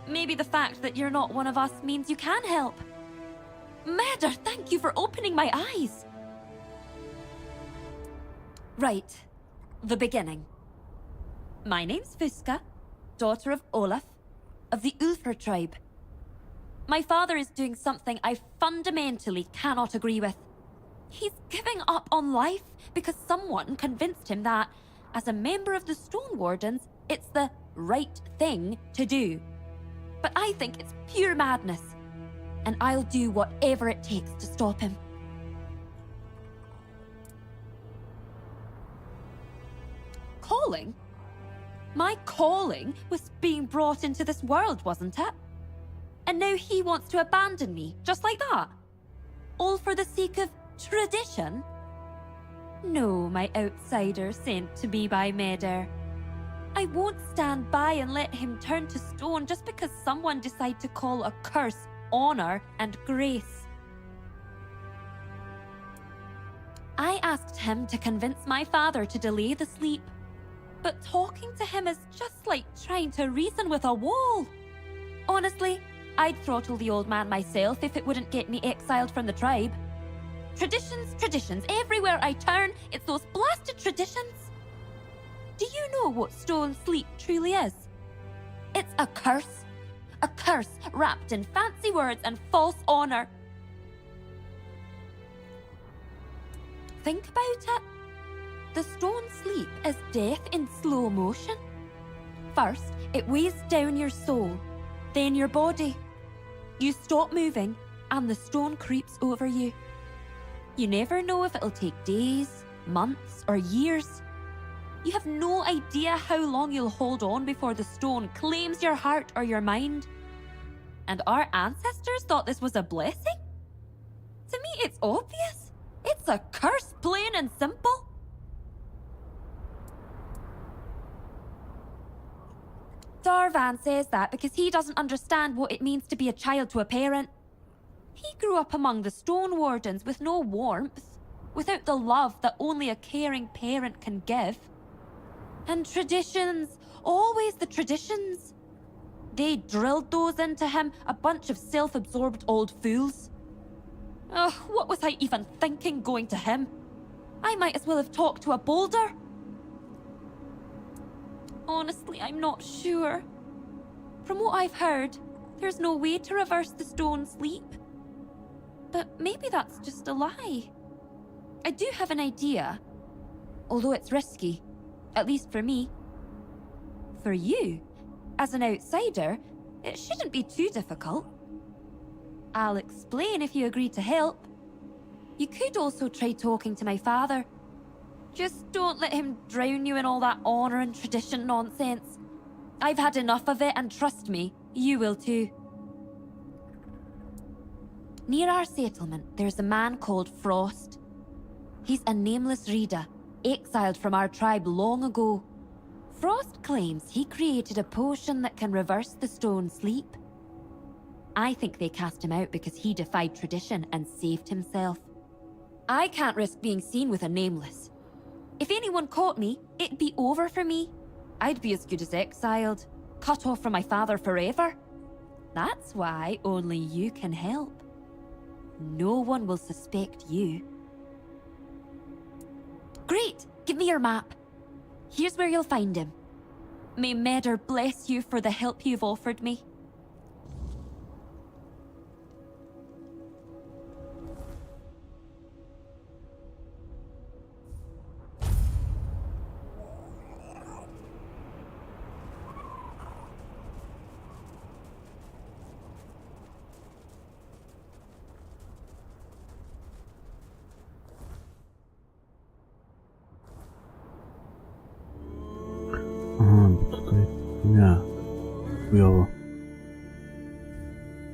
Maybe the fact that you're not one of us means you can help. Murder, thank you for opening my eyes. Right. The beginning. My name's Fuska, daughter of Olaf, of the Ulfr tribe. My father is doing something I fundamentally cannot agree with. He's giving up on life because someone convinced him that, as a member of the Stone Wardens, it's the right thing to do. But I think it's pure madness, and I'll do whatever it takes to stop him. Calling? My calling was being brought into this world, wasn't it? And now he wants to abandon me, just like that? All for the sake of tradition? No, my outsider sent to me by Meder. I won't stand by and let him turn to stone just because someone decided to call a curse honor and grace. I asked him to convince my father to delay the sleep. But talking to him is just like trying to reason with a wall. Honestly, I'd throttle the old man myself if it wouldn't get me exiled from the tribe. Traditions, traditions. Everywhere I turn, it's those blasted traditions. Do you know what stone sleep truly is? It's a curse. A curse wrapped in fancy words and false honor. Think about it. The stone sleep is death in slow motion. First, it weighs down your soul, then your body. You stop moving, and the stone creeps over you. You never know if it'll take days, months, or years. You have no idea how long you'll hold on before the stone claims your heart or your mind. And our ancestors thought this was a blessing? To me, it's obvious. It's a curse, plain and simple. Darvan says that because he doesn't understand what it means to be a child to a parent. He grew up among the Stone Wardens with no warmth, without the love that only a caring parent can give. And traditions, always the traditions. They drilled those into him, a bunch of self-absorbed old fools. Ugh, what was I even thinking going to him? I might as well have talked to a boulder. Honestly, I'm not sure. From what I've heard, there's no way to reverse the stone sleep. But maybe that's just a lie. I do have an idea, although it's risky, at least for me. For you, as an outsider, it shouldn't be too difficult. I'll explain if you agree to help. You could also try talking to my father. Just don't let him drown you in all that honor and tradition nonsense. I've had enough of it, and trust me, you will too. Near our settlement, there's a man called Frost. He's a nameless reader, exiled from our tribe long ago. Frost claims he created a potion that can reverse the stone sleep. I think they cast him out because he defied tradition and saved himself. I can't risk being seen with a nameless. If anyone caught me, it'd be over for me. I'd be as good as exiled, cut off from my father forever. That's why only you can help. No one will suspect you. Great! Give me your map. Here's where you'll find him. May Meder bless you for the help you've offered me. chujowo.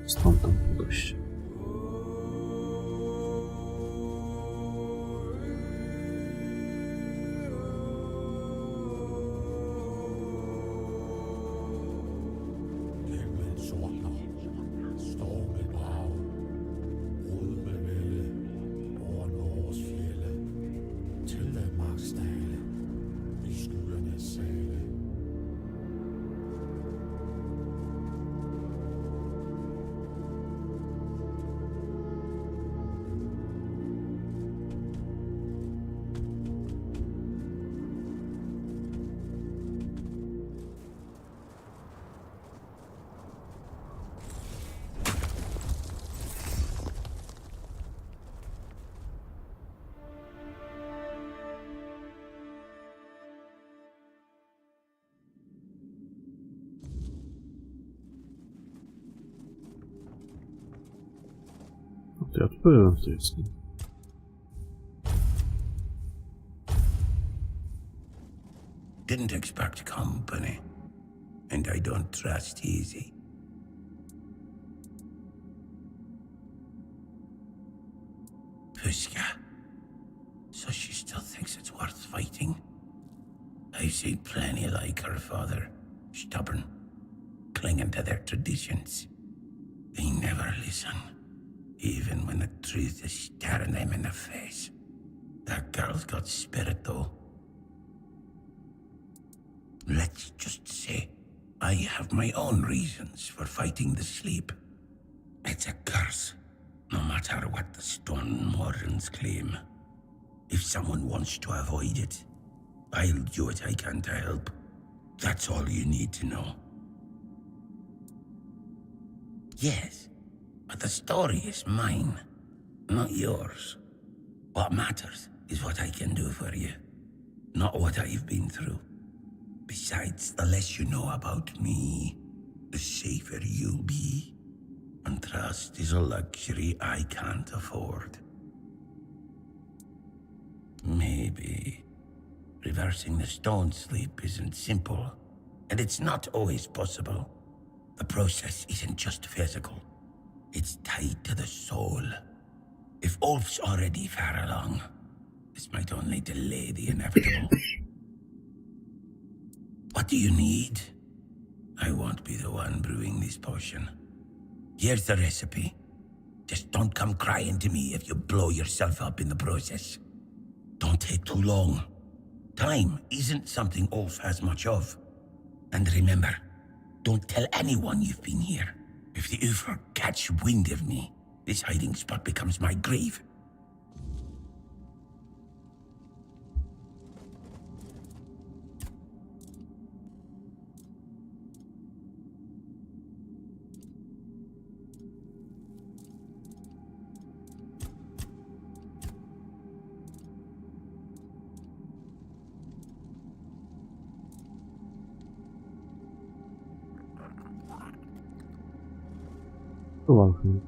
Stąd tam podejść. To ja tu byłem w tej jaskini. Didn't expect company, and I don't trust easy. Myszka. So she still thinks it's worth fighting? I've seen plenty like her father. Stubborn, clinging to their traditions. They never listen, even when the truth is staring them in the face. That girl's got spirit, though. Let's just say I have my own reasons for fighting the sleep. It's a curse, no matter what the stone wardens claim. If someone wants to avoid it, I'll do what I can to help. That's all you need to know. Yes, but the story is mine, not yours. What matters is what I can do for you, not what I've been through. Besides, the less you know about me, the safer you'll be. And trust is a luxury I can't afford. Maybe reversing the stone sleep isn't simple, and it's not always possible. The process isn't just physical. It's tied to the soul. If Ulf's already far along, this might only delay the inevitable. What do you need? I won't be the one brewing this potion. Here's the recipe. Just don't come crying to me if you blow yourself up in the process. Don't take too long. Time isn't something Ulf has much of. And remember, don't tell anyone you've been here. If the Ulfr catch wind of me, this hiding spot becomes my grave. Welcome.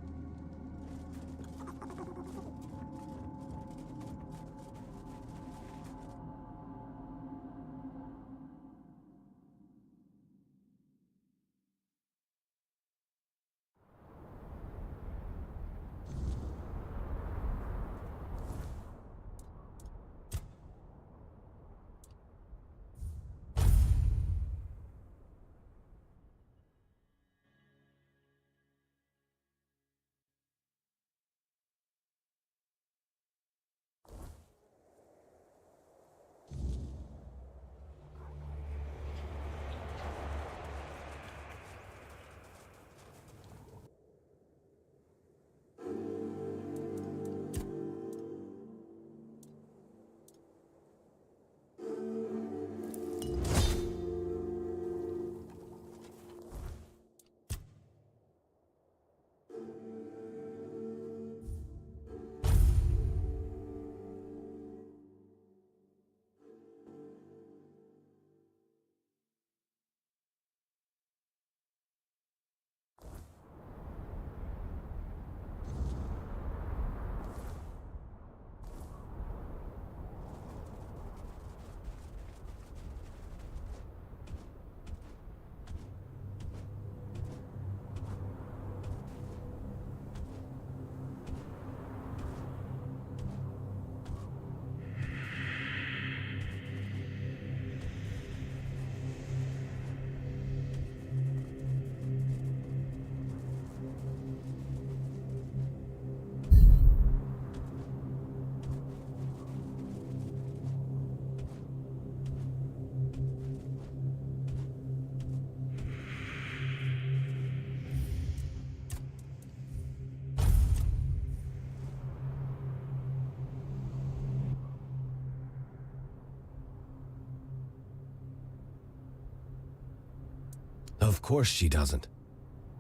Of course she doesn't.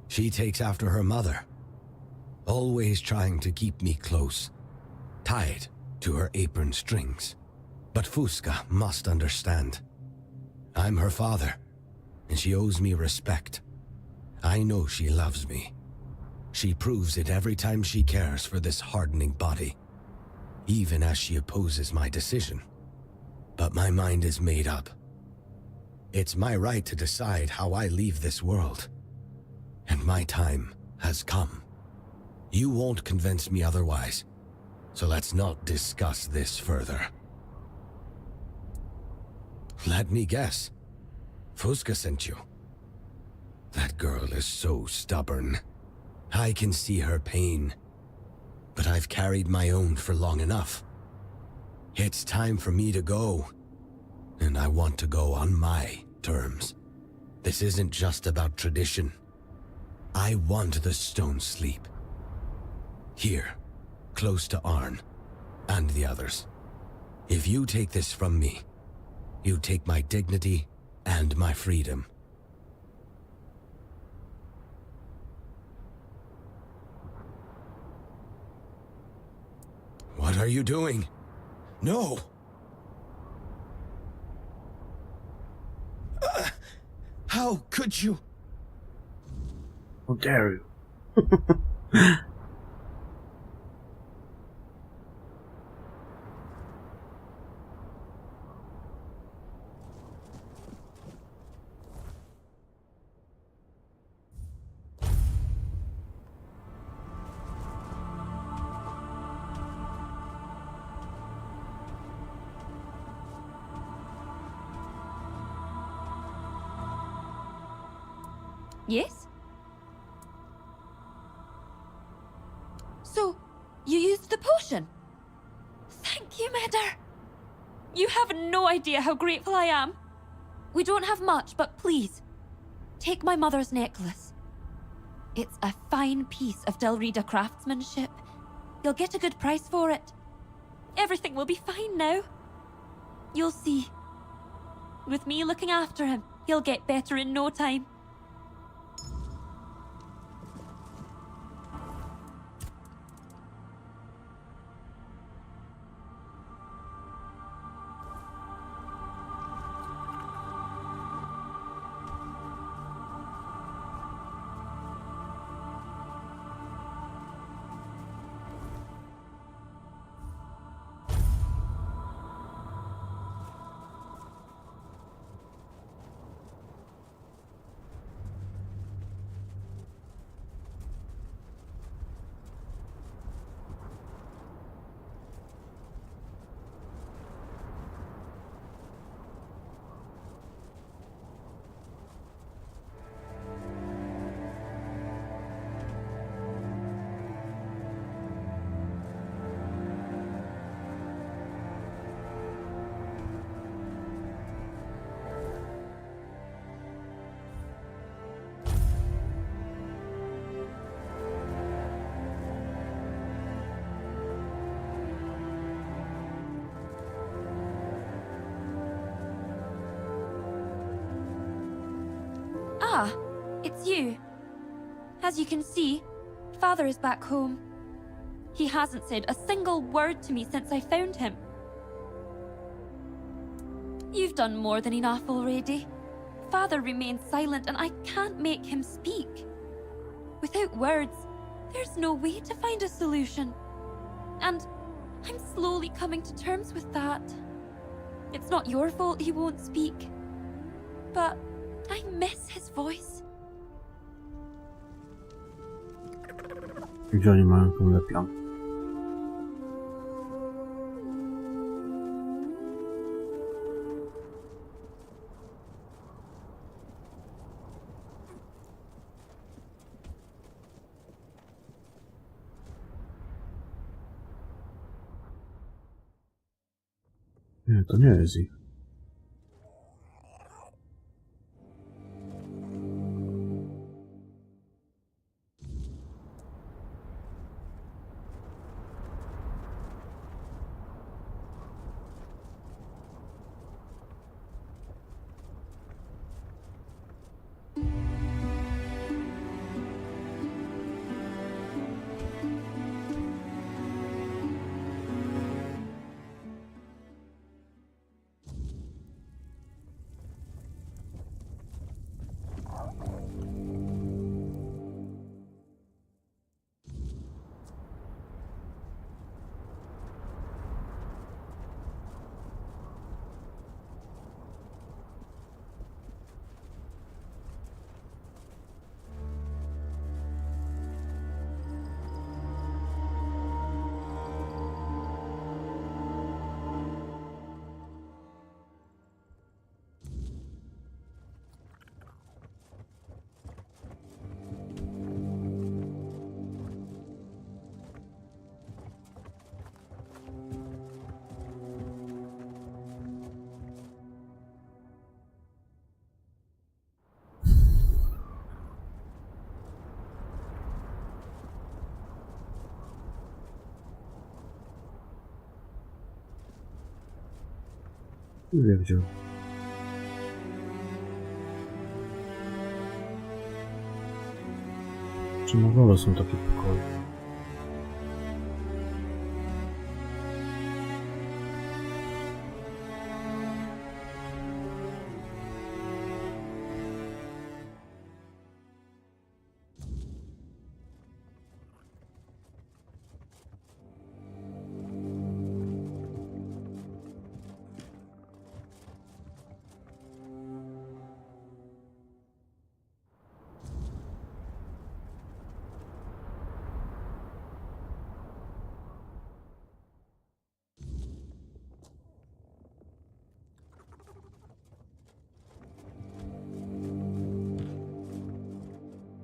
She takes after her mother, always trying to keep me close, tied to her apron strings. But Fusca must understand. I'm her father, and she owes me respect. I know she loves me. She proves it every time she cares for this hardening body, even as she opposes my decision. But my mind is made up. It's my right to decide how I leave this world. And my time has come. You won't convince me otherwise, so let's not discuss this further. Let me guess. Fusca sent you. That girl is so stubborn. I can see her pain, but I've carried my own for long enough. It's time for me to go, and I want to go on my terms. This isn't just about tradition. I want the stone sleep. Here, close to Arn, and the others. If you take this from me, you take my dignity and my freedom. What are you doing? No! How could you? How dare you? Yes? So, you used the potion? Thank you, Medder. You have no idea how grateful I am. We don't have much, but please, take my mother's necklace. It's a fine piece of Delrida craftsmanship. You'll get a good price for it. Everything will be fine now. You'll see. With me looking after him, he'll get better in no time. Ah, it's you. As you can see, Father is back home. He hasn't said a single word to me since I found him. You've done more than enough already. Father remains silent and I can't make him speak. Without words, there's no way to find a solution. And I'm slowly coming to terms with that. It's not your fault he won't speak. But I miss his voice. Gdzie oni mają tą lepią? Nie, to nie jest ich. Nie wiem. Czy na dole są takie pokoje?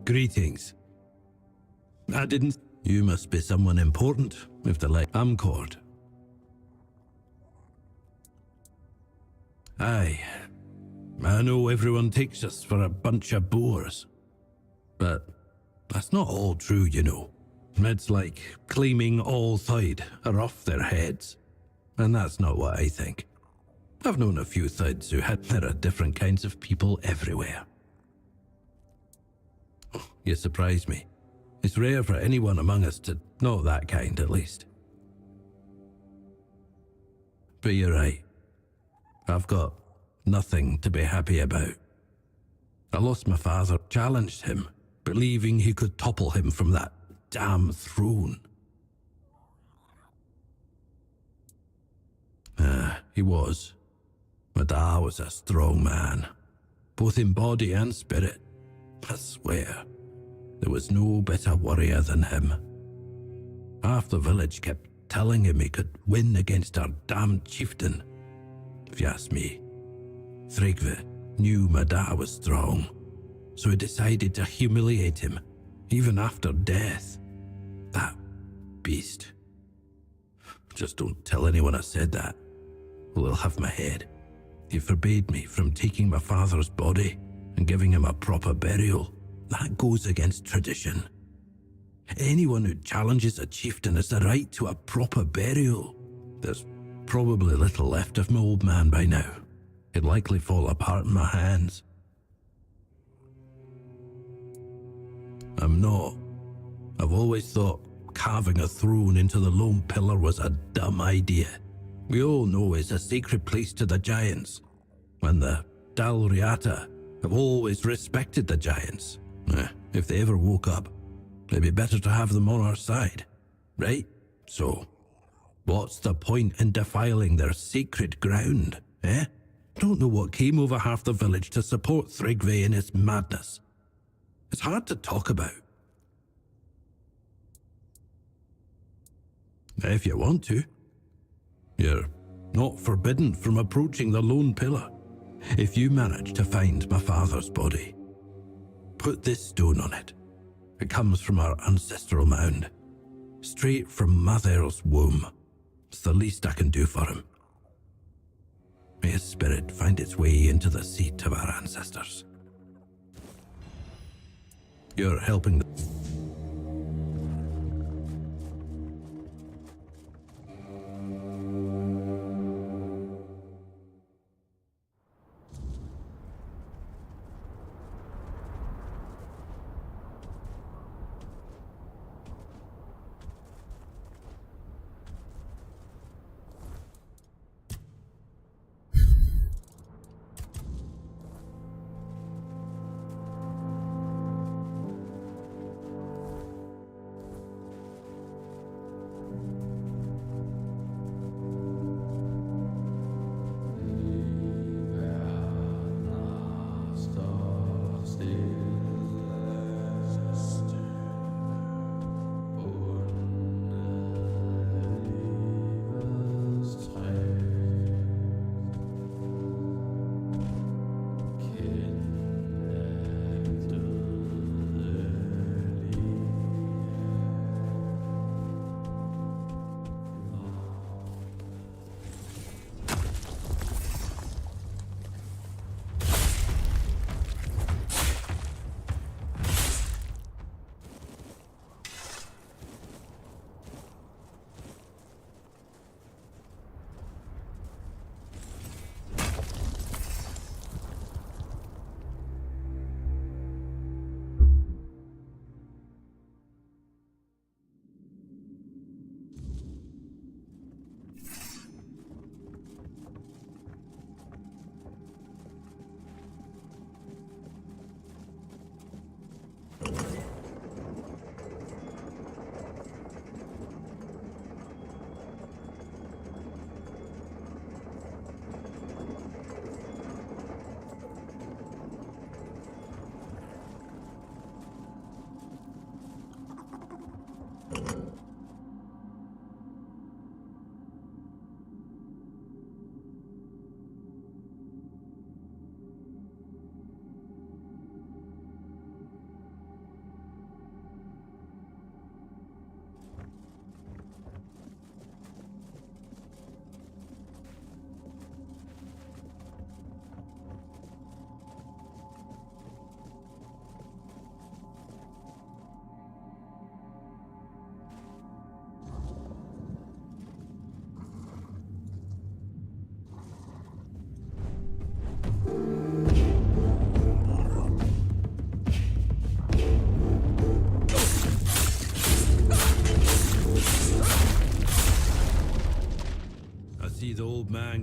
Greetings. I didn't... You must be someone important, if the like... I'm Cord. Aye. I know everyone takes us for a bunch of boors. But that's not all true, you know. It's like claiming all Thide are off their heads. And that's not what I think. I've known a few Thides who had... There are different kinds of people everywhere. You surprise me. It's rare for anyone among us to... Not that kind, at least. But you're right. I've got nothing to be happy about. I lost my father, challenged him, believing he could topple him from that damn throne. He was. My dad was a strong man, both in body and spirit. I swear, there was no better warrior than him. Half the village kept telling him he could win against our damned chieftain. If you ask me, Thrygve knew my dad was strong, so he decided to humiliate him, even after death. That beast. Just don't tell anyone I said that, or they'll have my head. He forbade me from taking my father's body and giving him a proper burial. That goes against tradition. Anyone who challenges a chieftain has the right to a proper burial. There's probably little left of my old man by now. He'd likely fall apart in my hands. I'm not. I've always thought carving a throne into the lone pillar was a dumb idea. We all know it's a sacred place to the giants, and the Dalriata have always respected the giants. If they ever woke up, it'd be better to have them on our side, right? So, what's the point in defiling their sacred ground, eh? Don't know what came over half the village to support Thrygve in his madness. It's hard to talk about. If you want to. You're not forbidden from approaching the lone pillar. If you manage to find my father's body, put this stone on it. It comes from our ancestral mound. Straight from Mother's womb. It's the least I can do for him. May his spirit find its way into the seat of our ancestors. You're helping them.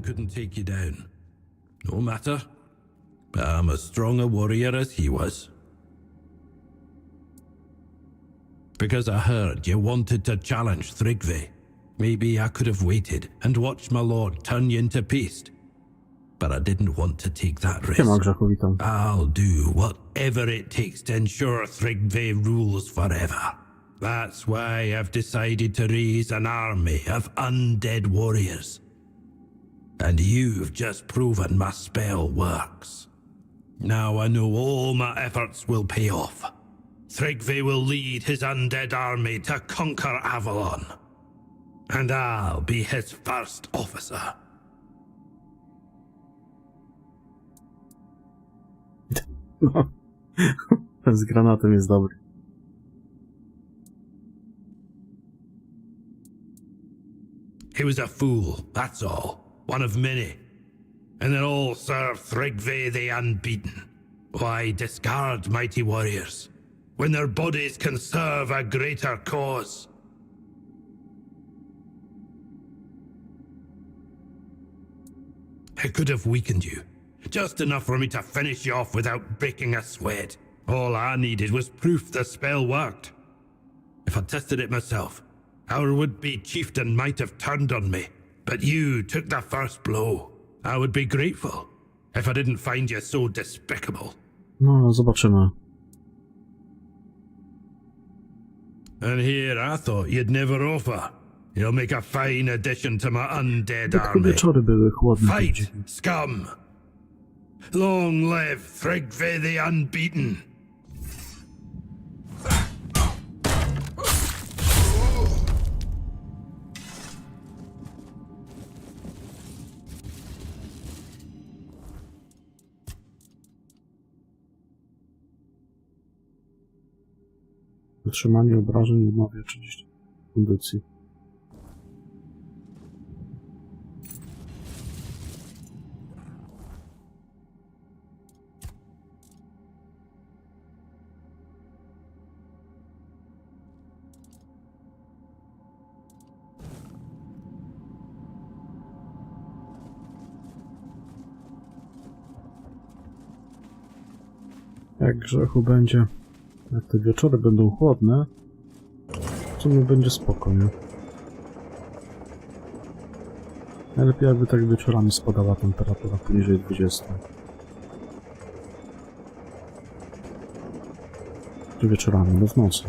couldn't take you down. No matter. But I'm as strong a warrior as he was. Because I heard you wanted to challenge Thrigve. Maybe I could have waited and watched my lord turn you into paste. But I didn't want to take that risk. Siema, Grzechu, witam. I'll do whatever it takes to ensure Thrigve rules forever. That's why I've decided to raise an army of undead warriors. And you've just proven my spell works. Now I know all my efforts will pay off. Thrigve will lead his undead army to conquer Avalon. And I'll be his first officer. No. Ten z granatem jest dobry. He was a fool, that's all. One of many. And they all serve Thrigve the Unbeaten. Why discard mighty warriors when their bodies can serve a greater cause? It could have weakened you. Just enough for me to finish you off without breaking a sweat. All I needed was proof the spell worked. If I tested it myself, our would-be chieftain might have turned on me. But you took the first blow. I would be grateful if I didn't find you so despicable. No, zobaczymy. And here I thought you'd never offer. You'll make a fine addition to my undead Tylko army. wieczory były chłodne. Fight, scum! Long live Thrigve the Unbeaten! Utrzymanie obrażeń odnawia 30 kondycji. Jak grzechu będzie, jak te wieczory będą chłodne, to mi będzie spokojnie. Najlepiej jakby tak wieczorami spadała temperatura poniżej 20. Czy wieczorami, no w nocy.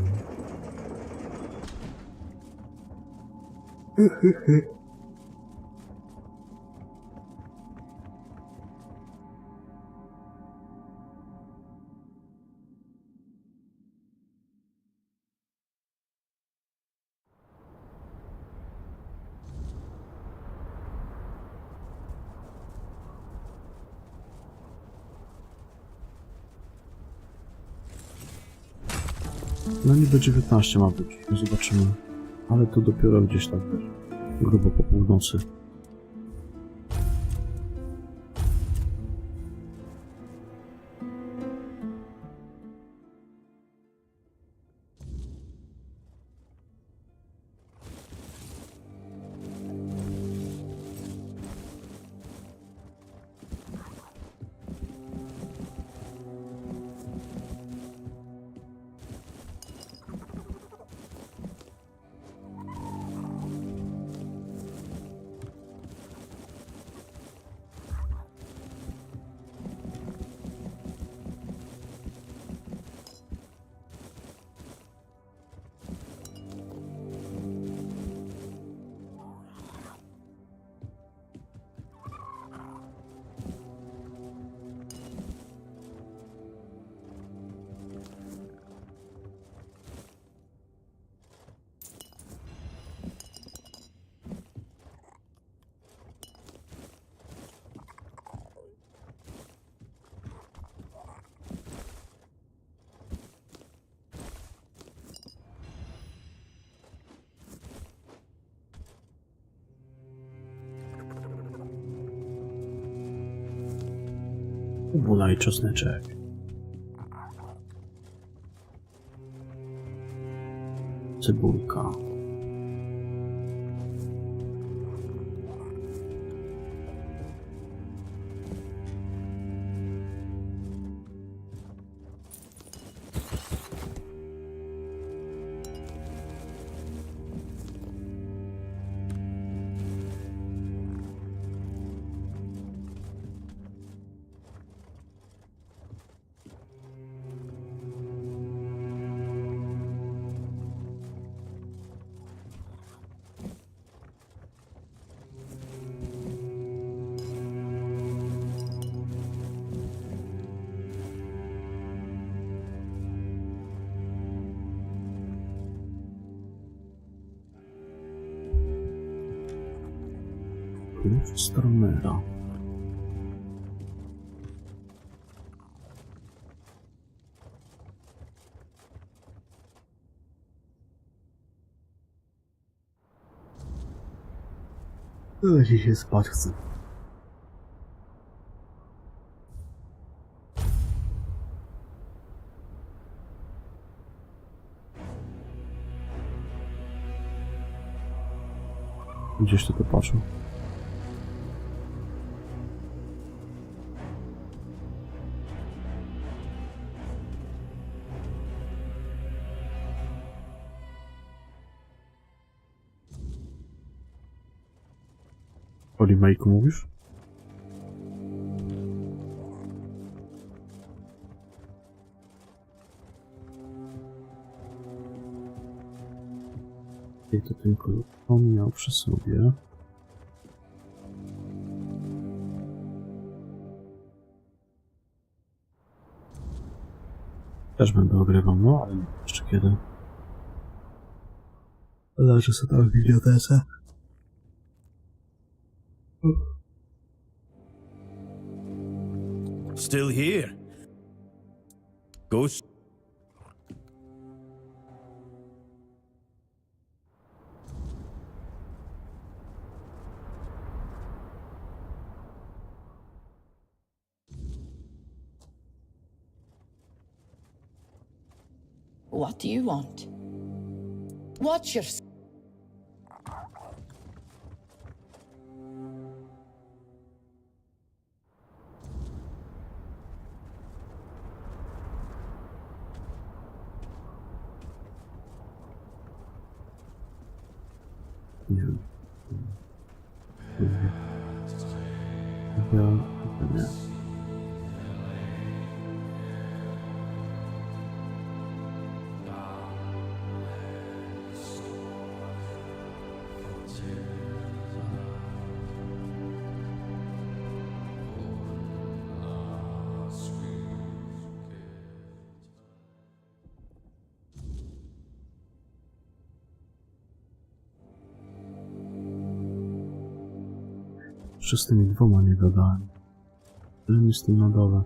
No niby 19 ma być, no zobaczymy. Ale to dopiero gdzieś tak wiesz, grubo po północy. Cebula i czosneczek. Cebulka. Stronera. Dzisiaj spać chcę. Gdzieś to patrzył. O remake'u mówisz? I to tylko on miał przy sobie. Też będę ogrywał, no ale nie jeszcze kiedy. Leży sobie tam w bibliotece. Still here. Ghost. What do you want? What's your... Nie wiem. Chyba nie. Jeszcze z tymi dwoma nie gadałem. Ale mi z tym na dole.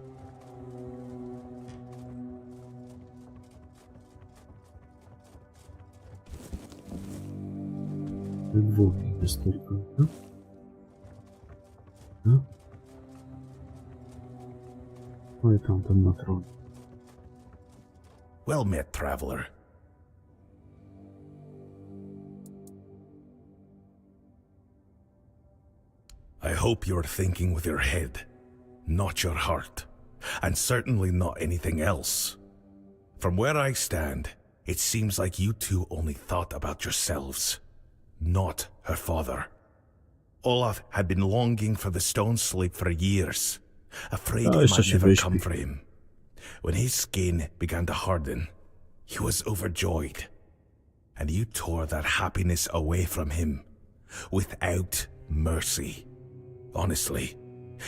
Dwóch jest tylko, no? No? No i tamten na tronie. Well met, traveler. I hope you're thinking with your head, not your heart, and certainly not anything else. From where I stand, it seems like you two only thought about yourselves, not her father. Olaf had been longing for the stone sleep for years, afraid it might never come for him. When his skin began to harden, he was overjoyed, and you tore that happiness away from him, without mercy. Honestly,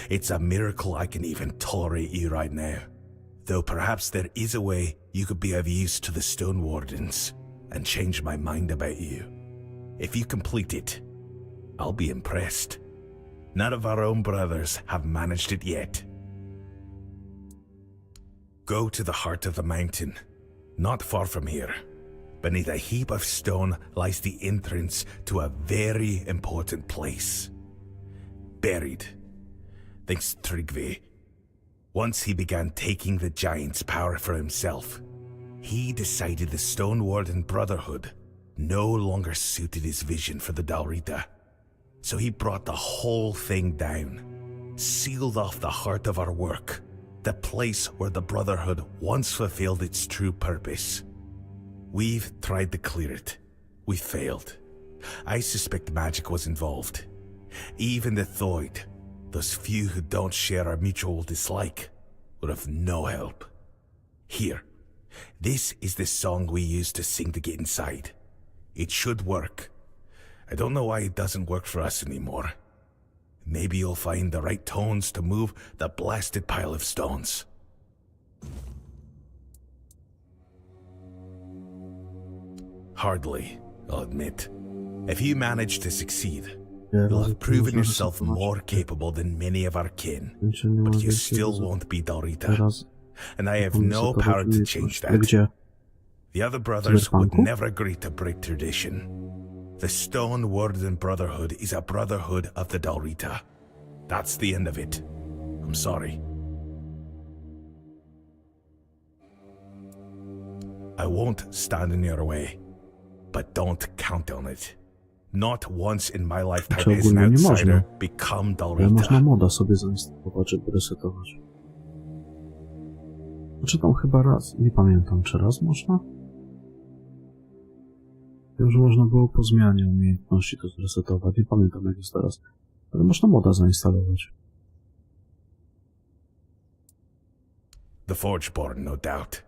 it's a miracle I can even tolerate you right now. Though perhaps there is a way you could be of use to the Stone Wardens and change my mind about you. If you complete it, I'll be impressed. None of our own brothers have managed it yet. Go to the heart of the mountain, not far from here. Beneath a heap of stone lies the entrance to a very important place. Buried, thanks to Tryggvi. Once he began taking the giant's power for himself, he decided the Stone Warden Brotherhood no longer suited his vision for the Dalrita. So he brought the whole thing down, sealed off the heart of our work, the place where the Brotherhood once fulfilled its true purpose. We've tried to clear it. We failed. I suspect magic was involved. Even the Thoid, those few who don't share our mutual dislike, would have no help. Here, this is the song we used to sing to get inside. It should work. I don't know why it doesn't work for us anymore. Maybe you'll find the right tones to move the blasted pile of stones. Hardly, I'll admit. If you manage to succeed, You'll have proven yourself more capable than many of our kin, but you still won't be Dalrita. And I have no power to change that. The other brothers would never agree to break tradition. The Stone Warden Brotherhood is a brotherhood of the Dalrita. That's the end of it. I'm sorry. I won't stand in your way, but don't count on it. Not once in my lifetime has an outsider become Ale można Dalrita. moda sobie zainstalować, żeby resetować. Znaczy tam chyba raz, nie pamiętam, czy raz można? Wiem, że można było po zmianie umiejętności to zresetować, nie pamiętam jak jest teraz. Ale można moda zainstalować. The Forgeborn, no doubt.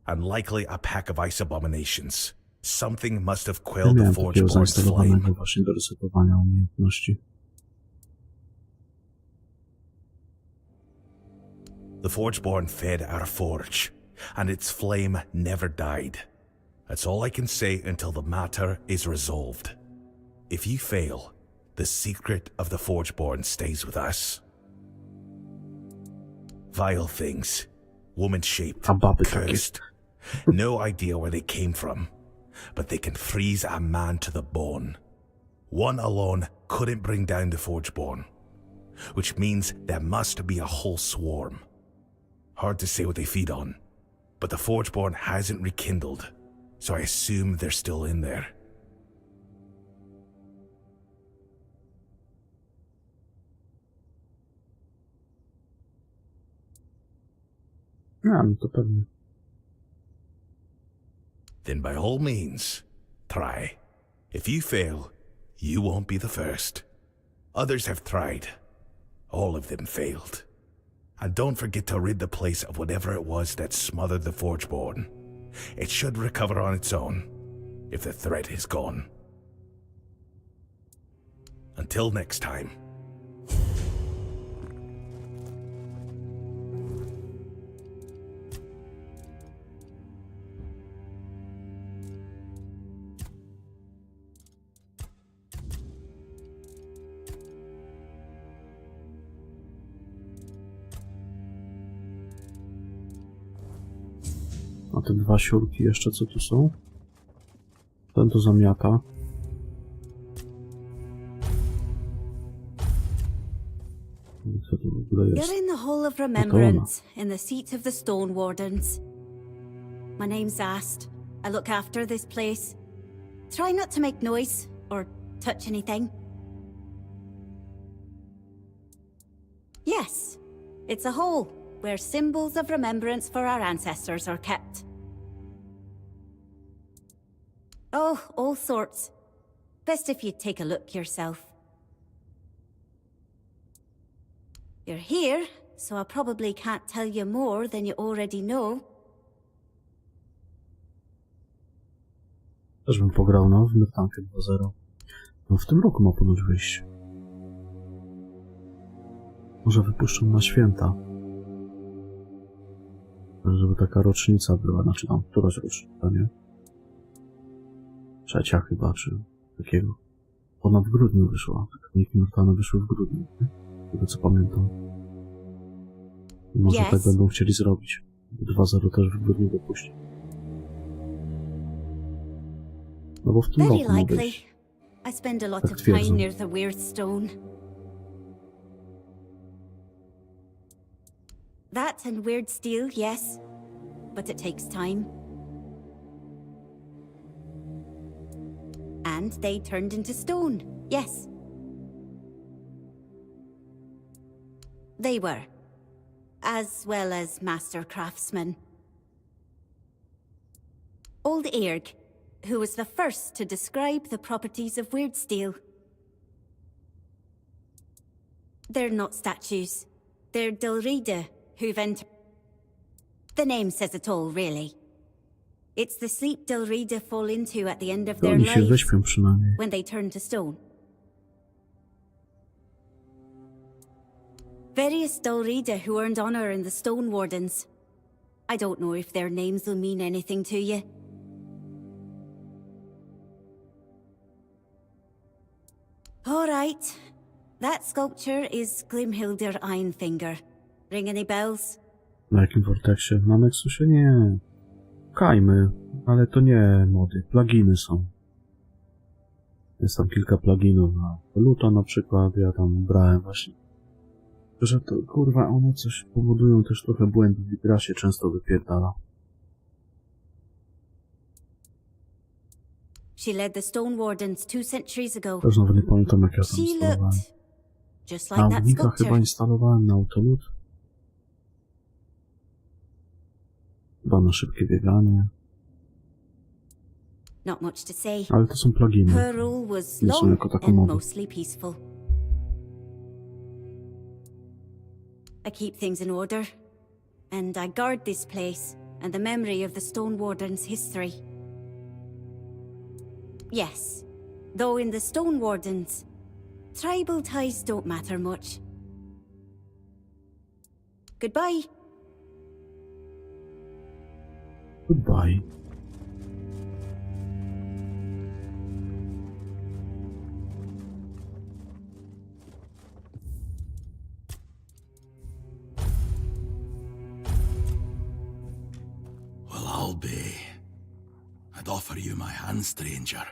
And likely a pack of ice abominations. Something must have Ja quelled the miałem takiego Forgeborn's flame. zainstalowanego właśnie do resetowania umiejętności. The Forgeborn fed our forge, and its flame never died. That's all I can say until the matter is resolved. If you fail, the secret of the Forgeborn stays with us. Vile things, woman-shaped, A baby takie. cursed. No idea where they came from, but they can freeze a man to the bone. One alone couldn't bring down the Forgeborn, which means there must be a whole swarm. Hard to say what they feed on, but the Forgeborn hasn't rekindled, so I assume they're still in there. Ja, no to pewnie. Then by all means, try. If you fail, you won't be the first. Others have tried. All of them failed. And don't forget to rid the place of whatever it was that smothered the Forgeborn. It should recover on its own, if the threat is gone. Until next time. A te dwa siurki jeszcze co tu są? Ten to zamiata. Co to w ogóle jest? You're in the Hall of Remembrance, in the seat of the Stone Wardens. My name's Ast. I look after this place. Try not to make noise or touch anything. Yes, it's a hall where symbols of remembrance for our ancestors are kept. Oh, all sorts. Best if you take a look yourself. You're here, so I probably can't tell you more than you already know. Też bym pograł, no, w Myrtankę 2.0. No w tym roku ma ponoć wyjść. Może wypuszczą na święta. Żeby taka rocznica była, znaczy tam któraś rocznica, nie? Trzecia chyba, czy takiego. Ona w grudniu wyszła. Kroniki Myrtane wyszły w grudniu, nie? Tego co pamiętam. I może Yes. tak będą chcieli zrobić. 2.0 też w grudniu wypuścić. No bo w tym Very roku ma likely. być. I spend a lot Tak of time twierdzą. near the Weird Stone. That and weird steel, yes, but it takes time. And they turned into stone, yes. They were, as well as master craftsmen. Old Eirg, who was the first to describe the properties of weird steel. They're not statues. They're Dalrida, who've entered... The name says it all, really. It's the sleep Dalrida fall into at the end of To their oni się lives, wyśpią przynajmniej. when they turn to stone. Various Dalrida who earned honor in the Stone Wardens. I don't know if their names will mean anything to you. All right. That sculpture is Glimhilder Ironfinger. Ring any bells? Na jakim Vortexie? Na Nexusie? Nie. Kajmy, ale to nie mody. Pluginy są. Jest tam kilka pluginów na Luta na przykład. Ja tam brałem właśnie. Że to, kurwa, one coś powodują też trochę błędów i gra się często wypierdala. She led the Stone Wardens 2 centuries ago. Też znowu nie pamiętam, jak ja tam She instalowałem. looked just like Na that Unika chyba sculpture. instalowałem, na Autolut. Chyba na szybkie bieganie. Not much to say. Ale to są pluginy. Her rule was Nie są long jako taką and modę. mostly peaceful. I keep things in order, and I guard this place and the memory of the Stone Warden's history. Yes, though in the Stone Wardens, tribal ties don't matter much. Goodbye. Goodbye. Well, I'd offer you my hand, stranger.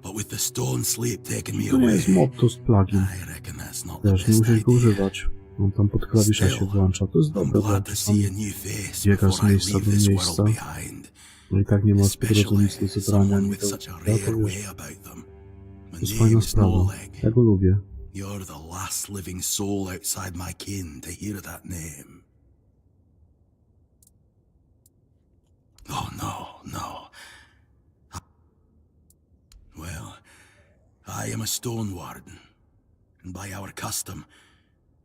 But with the stone sleep taking me To nie away, jest mod, to jest plugin. I reckon that's not the Wiesz, nie best musisz go idea. używać. On tam pod klawisza się włącza. To jest I'm dobre, glad bo to tam see a new face biega z before I miejsca leave do this miejsca. world behind. No i tak nie ma z drodze Especially nic do zebrania. someone Ani with do... such a Ja rare to way wiesz, about them. My to jest fajna name's sprawa. Noleg. Ja go lubię. You're the last living soul outside my kin to hear that name. Oh, no. Well, I am a stone warden, and by our custom,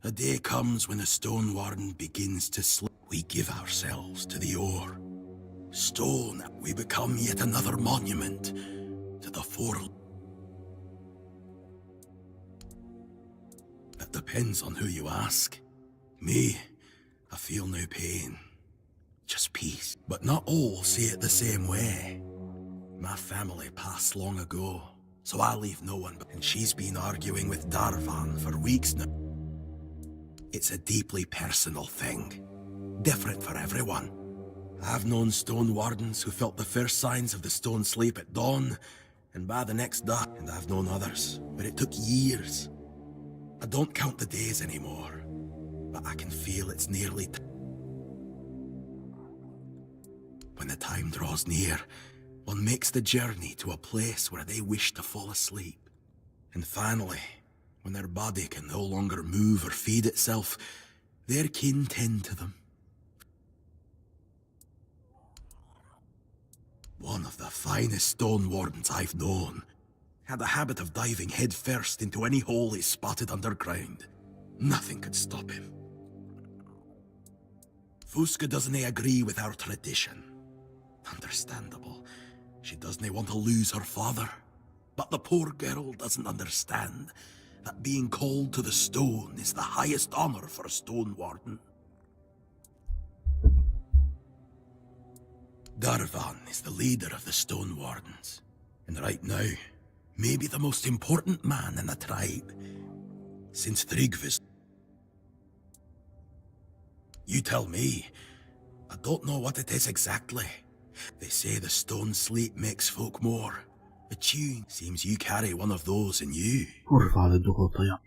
a day comes when a stone warden begins to sleep. We give ourselves to the ore. Stone, we become yet another monument to the four. That depends on who you ask. Me, I feel no pain, just peace. But not all see it the same way. My family passed long ago, so I leave no one. And she's been arguing with Darvan for weeks now. It's a deeply personal thing, different for everyone. I've known stone wardens who felt the first signs of the stone sleep at dawn, and by the next day, and I've known others where it took years. I don't count the days anymore, but I can feel it's nearly when the time draws near, one makes the journey to a place where they wish to fall asleep. And finally, when their body can no longer move or feed itself, their kin tend to them. One of the finest stone wardens I've known had a habit of diving headfirst into any hole he spotted underground. Nothing could stop him. Fusca doesn't agree with our tradition. Understandable. She doesn't want to lose her father. But the poor girl doesn't understand that being called to the stone is the highest honor for a stone warden. Darvan is the leader of the stone wardens, and right now, maybe the most important man in the tribe, since Tryggvis. You tell me. I don't know what it is exactly. They say the stone sleep makes folk more attuned. Seems you carry one of those in you. Kurwa, ale duchota ja.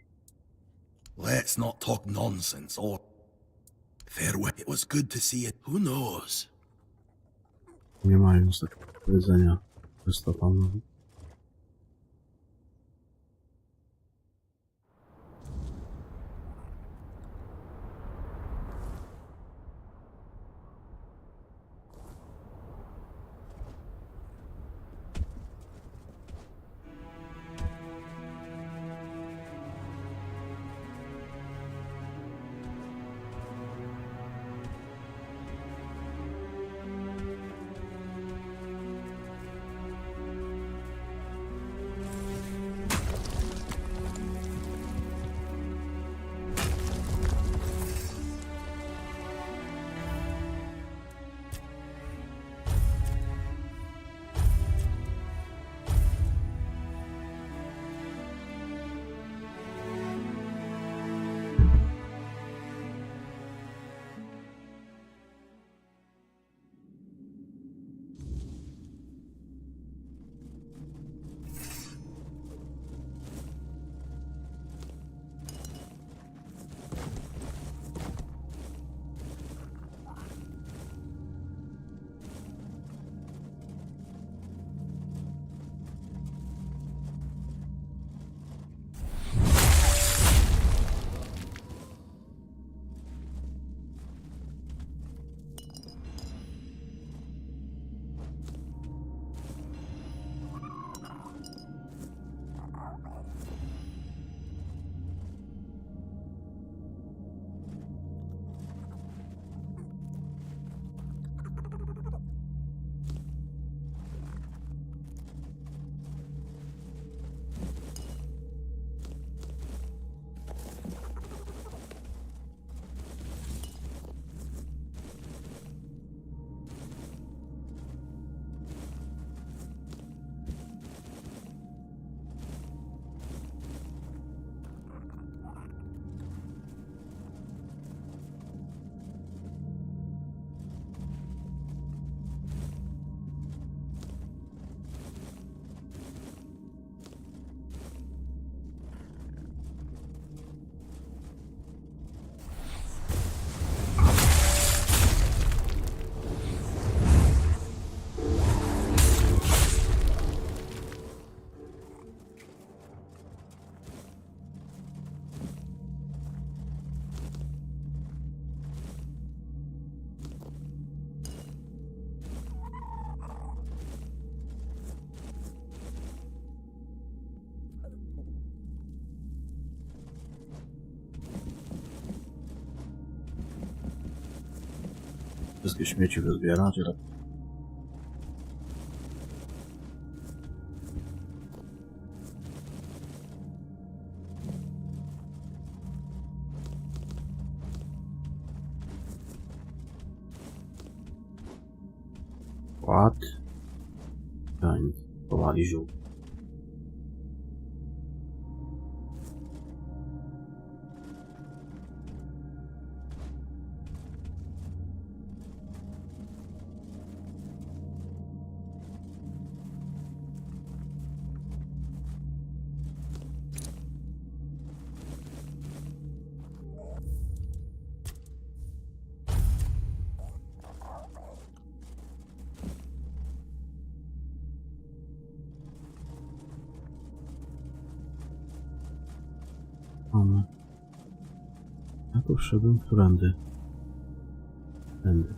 Let's not talk nonsense or... Farewell. It was good to see it. Who knows? Nie mają nic takiego powiedzenia. Jest tam. Wszystkie śmieci wyzbierać. What? Nic. Powali ziół. Mamy. Ja tu wszedłem którędy. Tędy.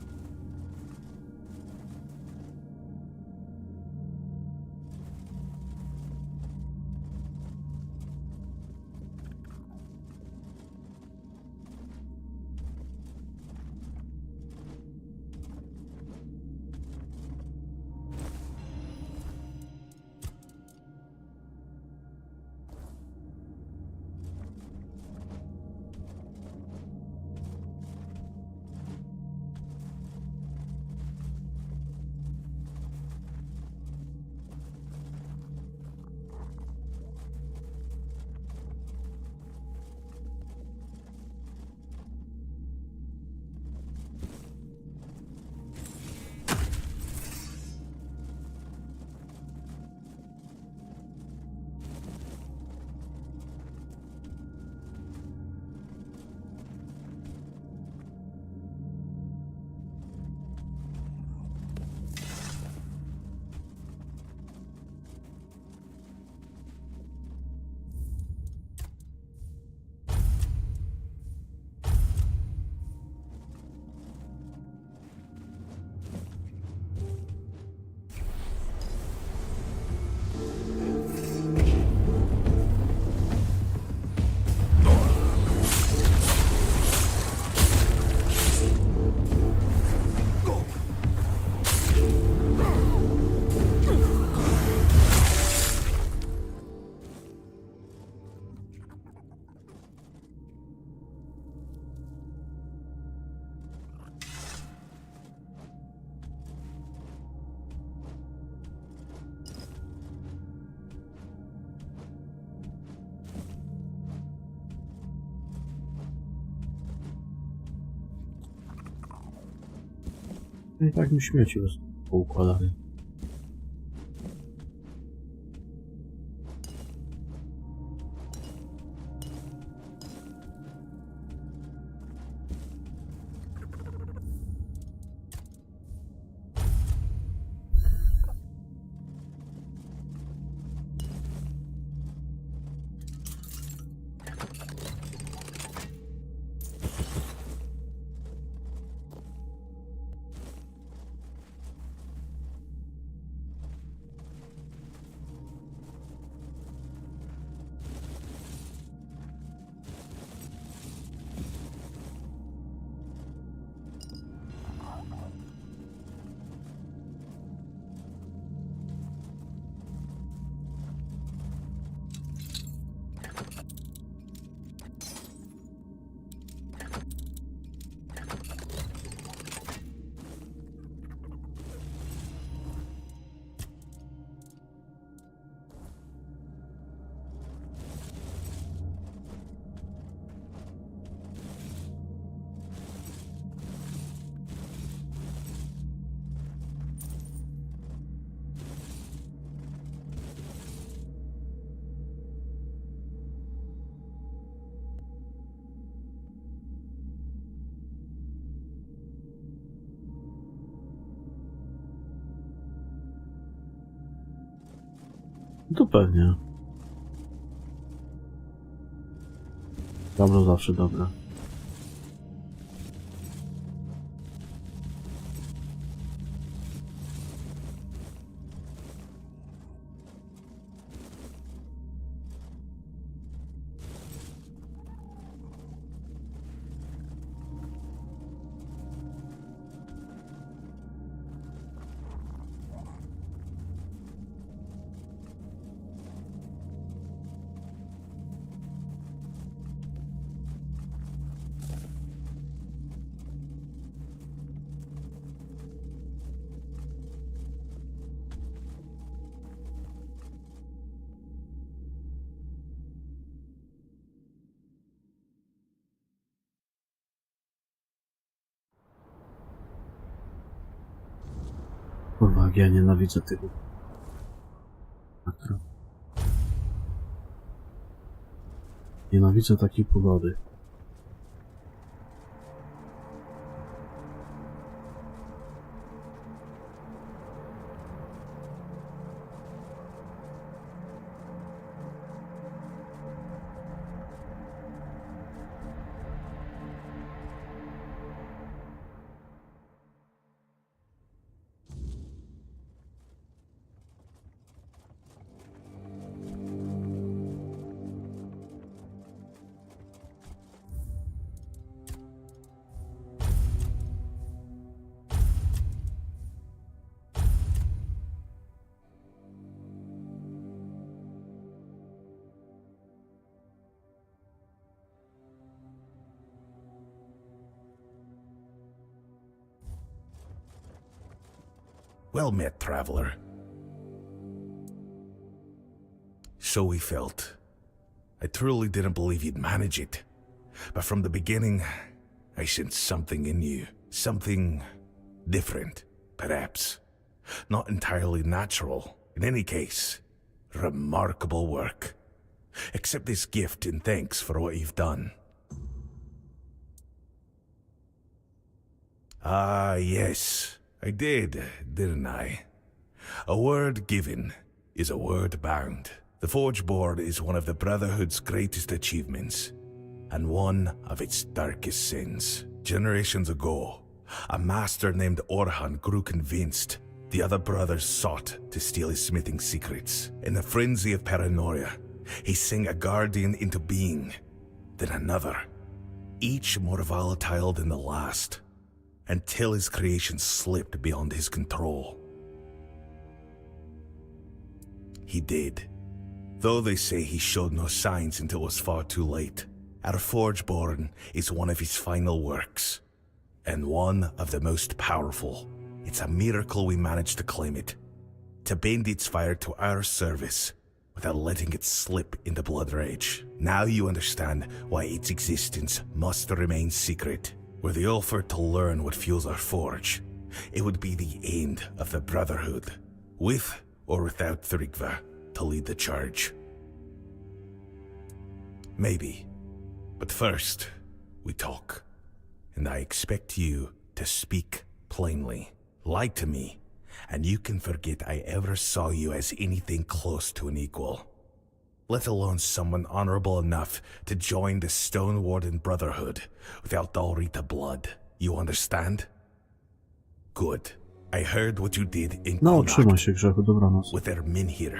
I tak mi śmieci poukładali. To pewnie. Dobro zawsze dobre. Kurwa, jak ja nienawidzę tego aktora. Nienawidzę takiej pogody. Well met, traveler. So we felt. I truly didn't believe you'd manage it. But from the beginning, I sensed something in you. Something different, perhaps. Not entirely natural. In any case, remarkable work. Accept this gift in thanks for what you've done. Ah, yes. I did, didn't I? A word given is a word bound. The Forge Board is one of the Brotherhood's greatest achievements, and one of its darkest sins. Generations ago, a master named Orhan grew convinced the other brothers sought to steal his smithing secrets. In the frenzy of paranoia, he sang a guardian into being, then another, each more volatile than the last, until his creation slipped beyond his control. He did. Though they say he showed no signs until it was far too late. Our Forgeborn is one of his final works, and one of the most powerful. It's a miracle we managed to claim it, to bend its fire to our service, without letting it slip into Blood Rage. Now you understand why its existence must remain secret. Were the offer to learn what fuels our forge, it would be the end of the Brotherhood, with or without Thrigva to lead the charge. Maybe. But first, we talk. And I expect you to speak plainly. Lie to me, and you can forget I ever saw you as anything close to an equal. Let alone someone honorable enough to join the Stone Warden Brotherhood without Dalrita blood. You understand? Good. I heard what you did in No, trzymaj się, Grzechu, dobranoc. with their men here,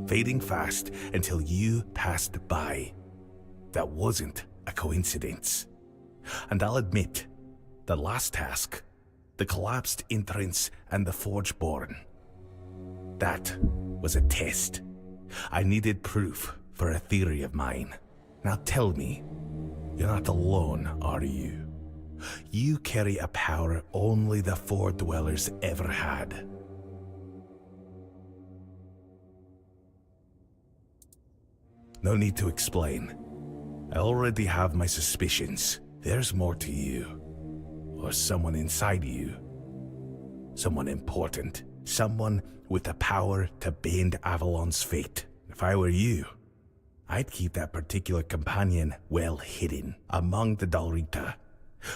fading fast until you passed by. That wasn't a coincidence. And I'll admit, the last task, the collapsed entrance and the Forgeborn, that was a test. I needed proof for a theory of mine. Now tell me, you're not alone, are you? You carry a power only the Four Dwellers ever had. No need to explain. I already have my suspicions. There's more to you. Or someone inside you. Someone important. Someone with the power to bend Avalon's fate. If I were you, I'd keep that particular companion well hidden among the Dalrita.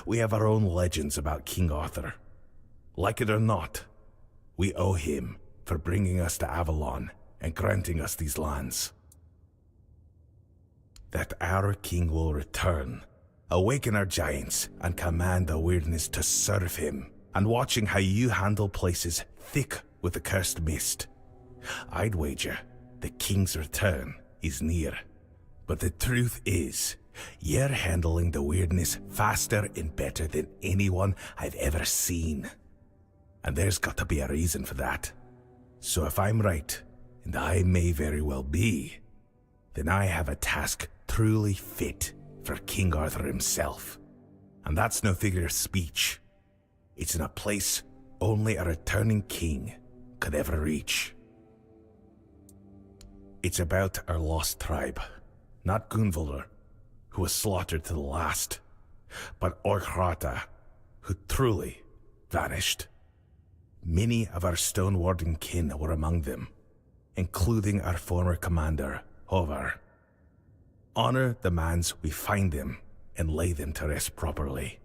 We have our own legends about King Arthur. Like it or not, we owe him for bringing us to Avalon and granting us these lands. That our king will return, awaken our giants, and command the weirdness to serve him. And watching how you handle places thick with the cursed mist, I'd wager the king's return is near. But the truth is, you're handling the weirdness faster and better than anyone I've ever seen. And there's got to be a reason for that. So if I'm right, and I may very well be, then I have a task truly fit for King Arthur himself. And that's no figure of speech. It's in a place only a returning king could ever reach. It's about our lost tribe, not Gunvaldur, who was slaughtered to the last, but Orkrata, who truly vanished. Many of our Stone Warden kin were among them, including our former commander, Hovar. Honor the mans we find them and lay them to rest properly.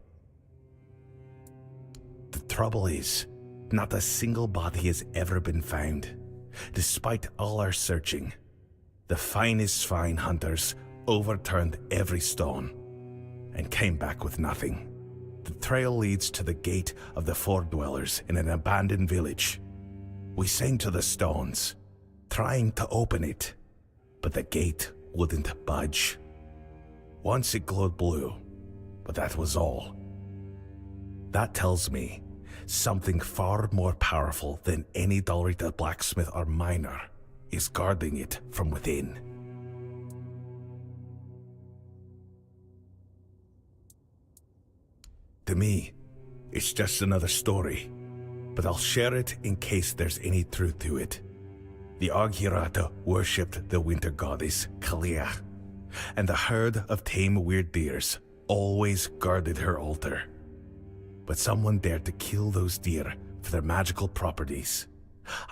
The trouble is, not a single body has ever been found. Despite all our searching, the finest fine hunters overturned every stone and came back with nothing. The trail leads to the gate of the Ford Dwellers in an abandoned village. We sang to the stones, trying to open it, but the gate wouldn't budge. Once it glowed blue, but that was all. That tells me something far more powerful than any Dalrita blacksmith or miner is guarding it from within. To me, it's just another story, but I'll share it in case there's any truth to it. The Aghirata worshipped the winter goddess Kalia, and the herd of tame weird deers always guarded her altar. But someone dared to kill those deer for their magical properties,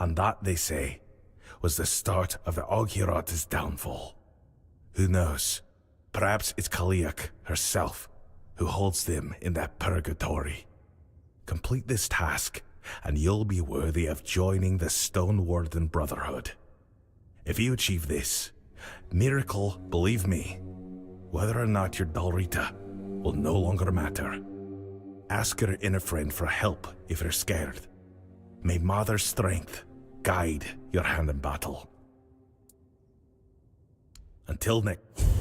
and that, they say, was the start of the Aghirata's downfall. Who knows? Perhaps it's Kaliak herself who holds them in that purgatory. Complete this task, and you'll be worthy of joining the Stone Warden Brotherhood. If you achieve this, miracle, believe me, whether or not you're Dalrita will no longer matter. Ask your inner friend for help if you're scared. May Mother's strength guide your hand in battle. Until next.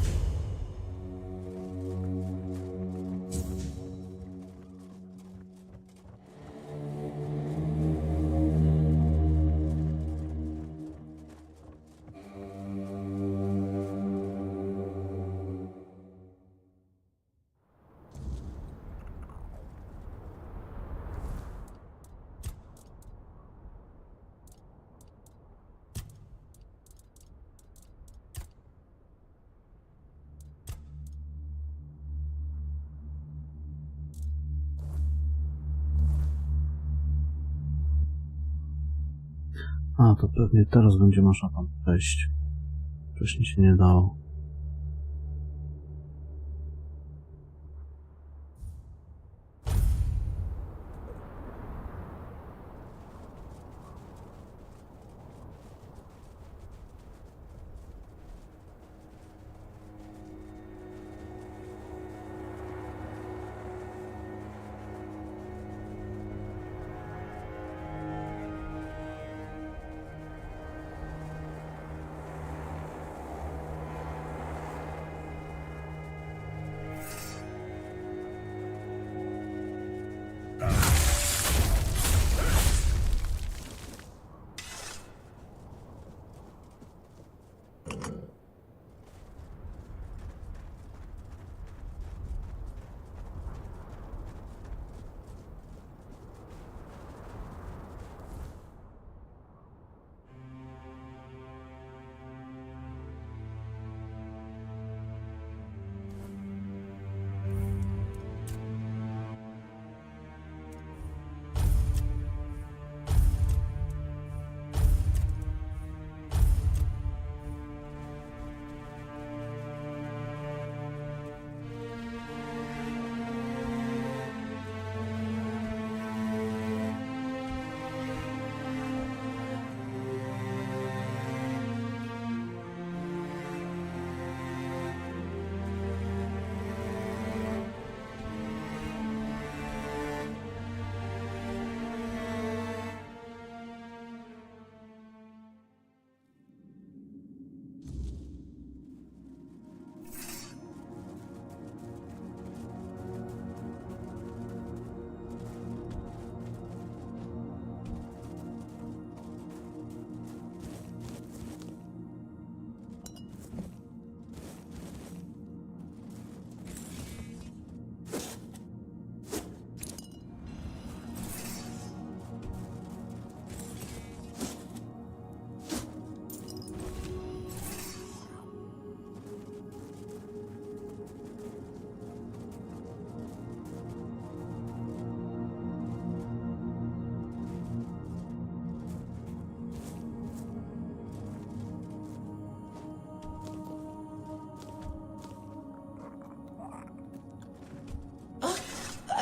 A, to pewnie teraz będzie można tam wejść. Wcześniej się nie dało.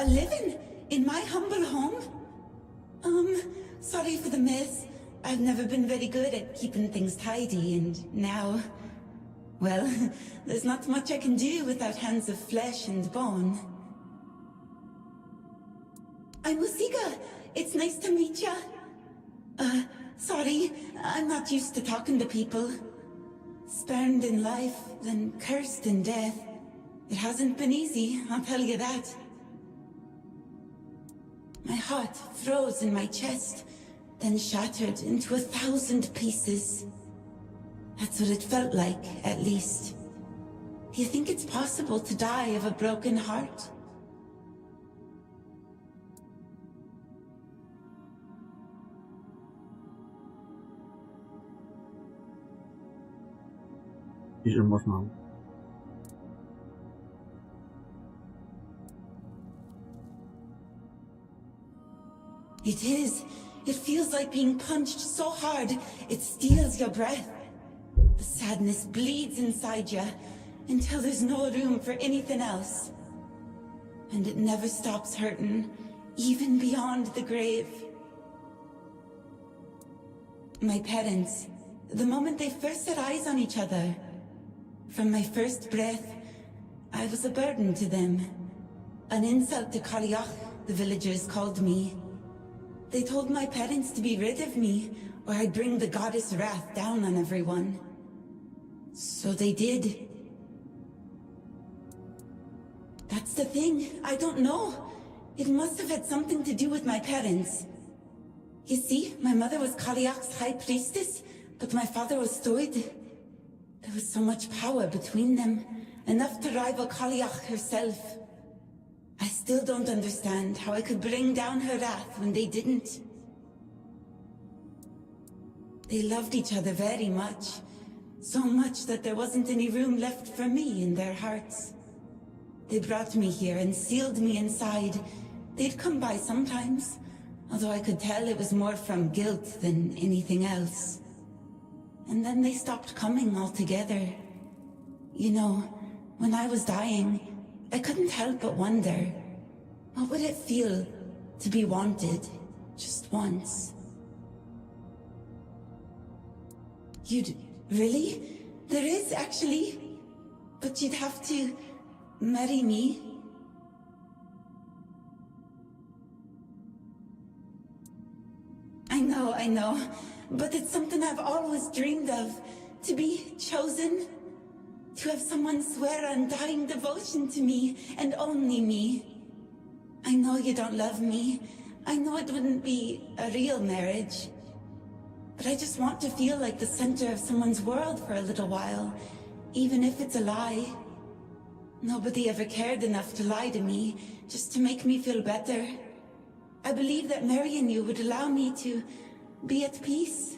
a living in my humble home? Sorry for the mess. I've never been very good at keeping things tidy, and now, well, there's not much I can do without hands of flesh and bone. I'm Musiga. It's nice to meet ya. Sorry, I'm not used to talking to people. Spurned in life, then cursed in death. It hasn't been easy, I'll tell you that. My heart froze in my chest, then shattered into 1,000 pieces. That's what it felt like, at least. Do you think it's possible to die of a broken heart? I że można. It is. It feels like being punched so hard it steals your breath. The sadness bleeds inside you until there's no room for anything else. And it never stops hurting, even beyond the grave. My parents, the moment they first set eyes on each other, from my first breath, I was a burden to them. An insult to Kaliach, the villagers called me. They told my parents to be rid of me, or I'd bring the goddess' wrath down on everyone. So they did. That's the thing, I don't know. It must have had something to do with my parents. You see, my mother was Kaliach's high priestess, but my father was Stoid. There was so much power between them, enough to rival Kaliach herself. I still don't understand how I could bring down her wrath when they didn't. They loved each other very much. So much that there wasn't any room left for me in their hearts. They brought me here and sealed me inside. They'd come by sometimes, although I could tell it was more from guilt than anything else. And then they stopped coming altogether. You know, when I was dying, I couldn't help but wonder, what would it feel to be wanted just once? You'd... really? There is, actually. But you'd have to marry me. I know. But it's something I've always dreamed of. To be chosen. To have someone swear undying devotion to me, and only me. I know you don't love me. I know it wouldn't be a real marriage. But I just want to feel like the center of someone's world for a little while, even if it's a lie. Nobody ever cared enough to lie to me, just to make me feel better. I believe that marrying you would allow me to be at peace.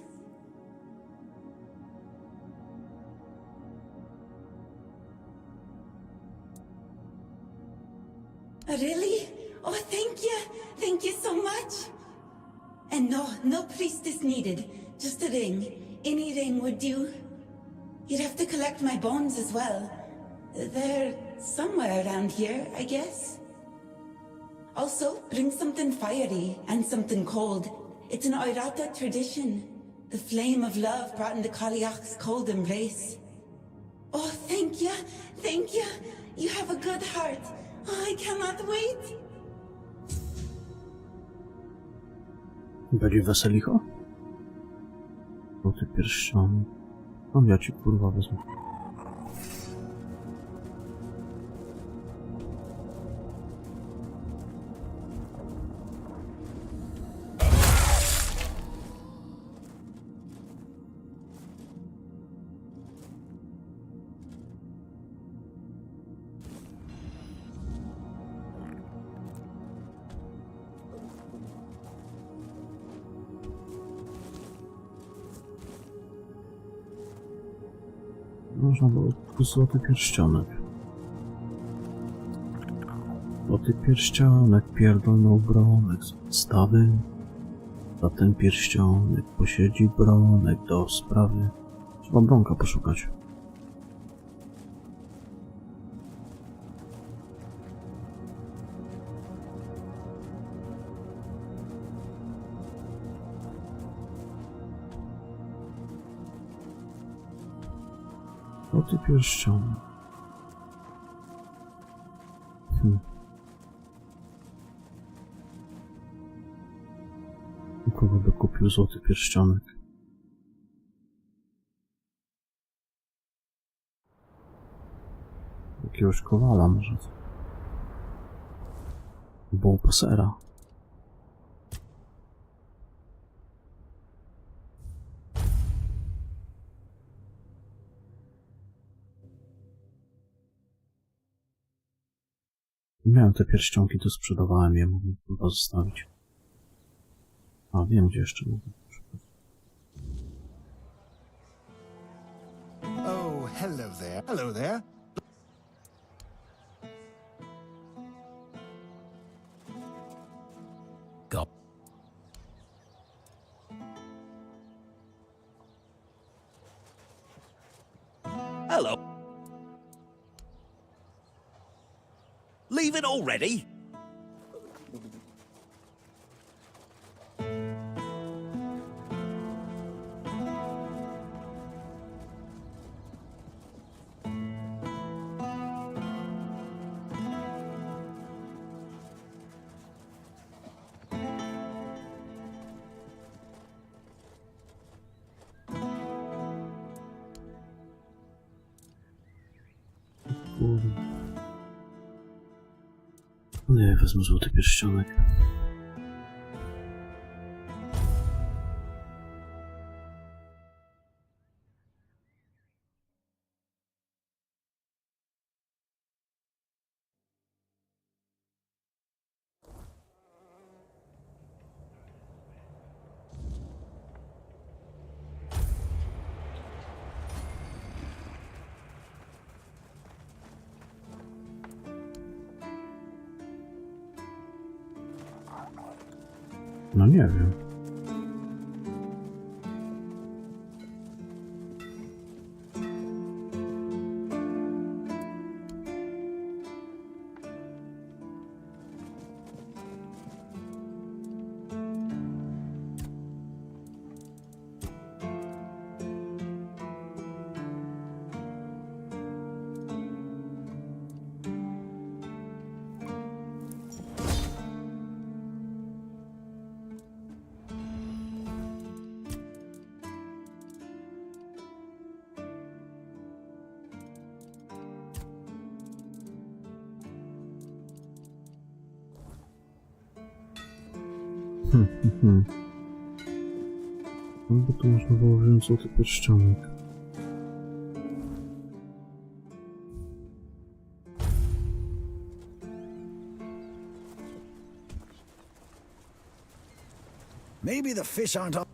Really? Oh, thank you. Thank you so much. And no priestess needed. Just a ring. Any ring would do. You'd have to collect my bones as well. They're somewhere around here, I guess. Also, bring something fiery and something cold. It's an Oirata tradition. The flame of love brought into Kaliach's cold embrace. Oh, thank you. Thank you. You have a good heart. Oh, I cannot wait. Będzie weselicho? O ty pierściony. Mam ja ci kurwa wezmę. Można było tylko złoty pierścionek. Złoty pierścionek, pierdolny obronek z podstawy. Za ten pierścionek posiedzi bronek do sprawy. Trzeba bronka poszukać. Złoty pierścionek. U kogo by kupił złoty pierścionek? Jakiegoś kowala może. Bołpasera. Miałem te pierścionki, to sprzedawałem je, mogłem chyba zostawić. A wiem, gdzie jeszcze mogę. Oh, hello there. Hello there. Go. Hello. Leaving already? Nie, wezmę złoty pierścionek. No nie wiem. No bo tu można było wziąć złoty pierścionek. Maybe the fish aren't on.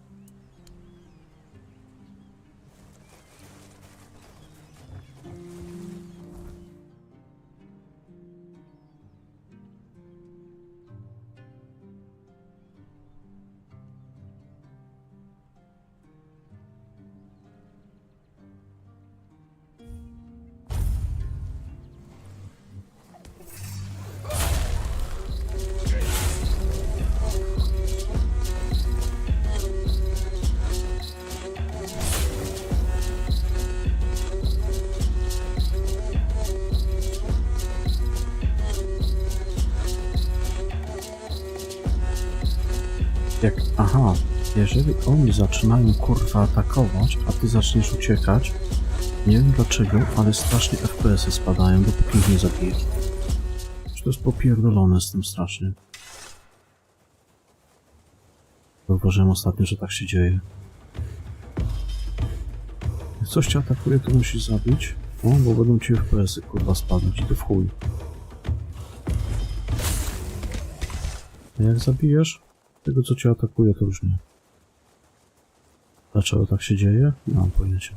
Aha, jeżeli oni zaczynają kurwa atakować, a ty zaczniesz uciekać, nie wiem dlaczego, ale strasznie FPS-y spadają, dopóki ich nie zabijesz. To jest popierdolone z tym strasznie. Zauważyłem ostatnio, że tak się dzieje. Jak coś cię atakuje, to musisz zabić. O, bo będą ci FPS-y kurwa spadać i to w chuj. A jak zabijesz tego, co cię atakuje, to już nie. Dlaczego tak się dzieje? Nie mam pojęcia.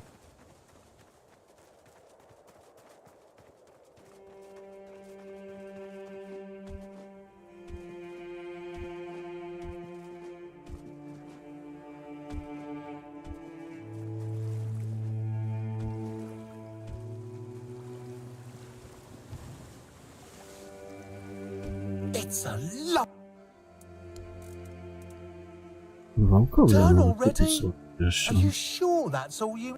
It's a lot. Wałkowie Done nawet already? kupić sobie Are you sure that's all you?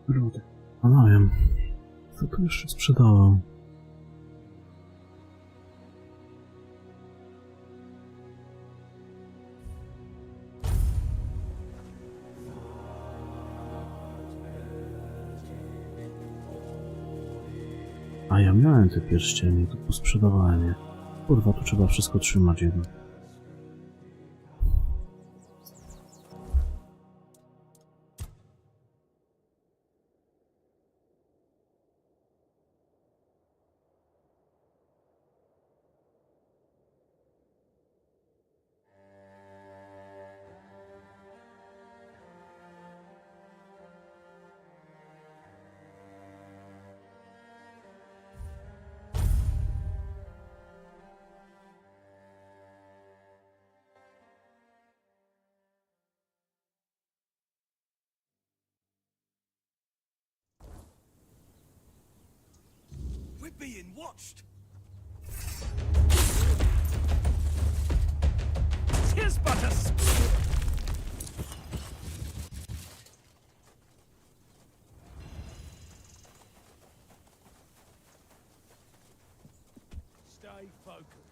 Rudy. A no wiem. Co tu jeszcze sprzedawał? A ja miałem te pierścienie, to posprzedawałem je. Kurwa, tu trzeba wszystko trzymać jedno. We're being watched. Tis but a Stay focused.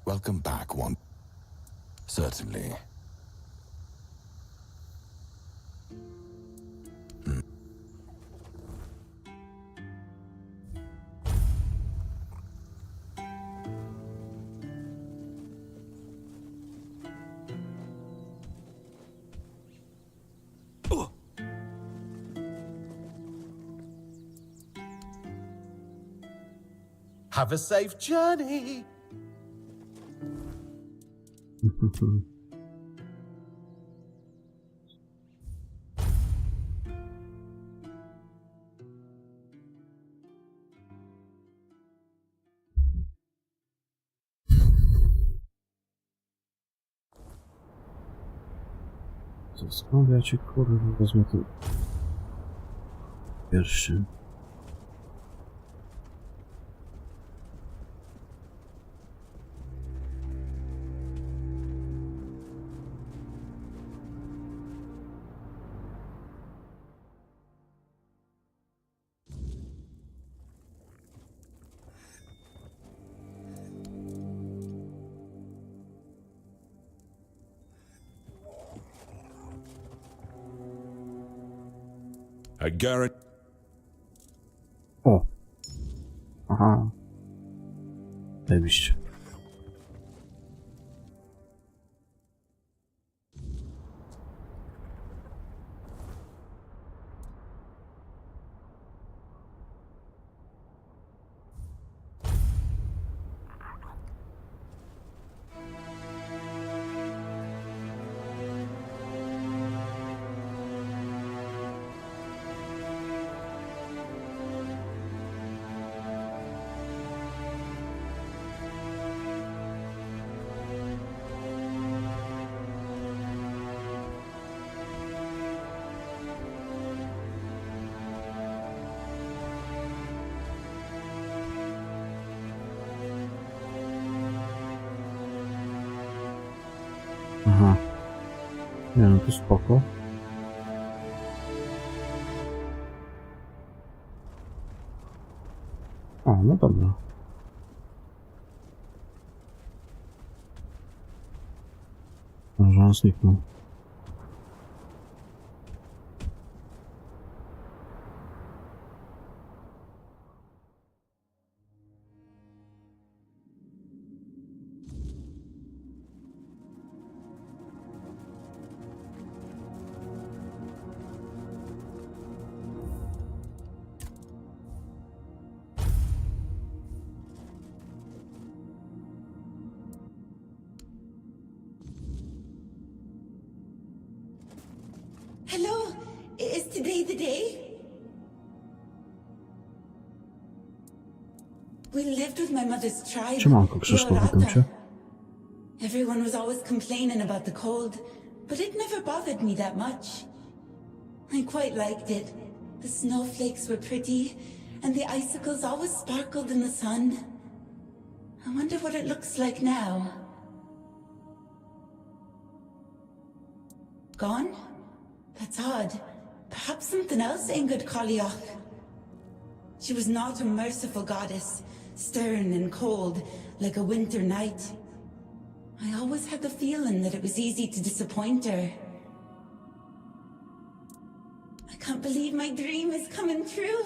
Welcome back, one. Certainly. Have a safe journey. To skąd ja ci kurwa wezmę tu pierwszy? I guarantee. O! Aha. Zajebiście. Aha. Nie no, to spoko. O, no dobra. Może on zniknął. Is today the day? We lived with my mother's tribe. Siemanko, Krzysztof, witam cię. Everyone was always complaining about the cold, but it never bothered me that much. I quite liked it. The snowflakes were pretty, and the icicles always sparkled in the sun. I wonder what it looks like now. Gone? That's odd. Perhaps something else ain't good Collioch. She was not a merciful goddess, stern and cold, like a winter night. I always had the feeling that it was easy to disappoint her. I can't believe my dream is coming true.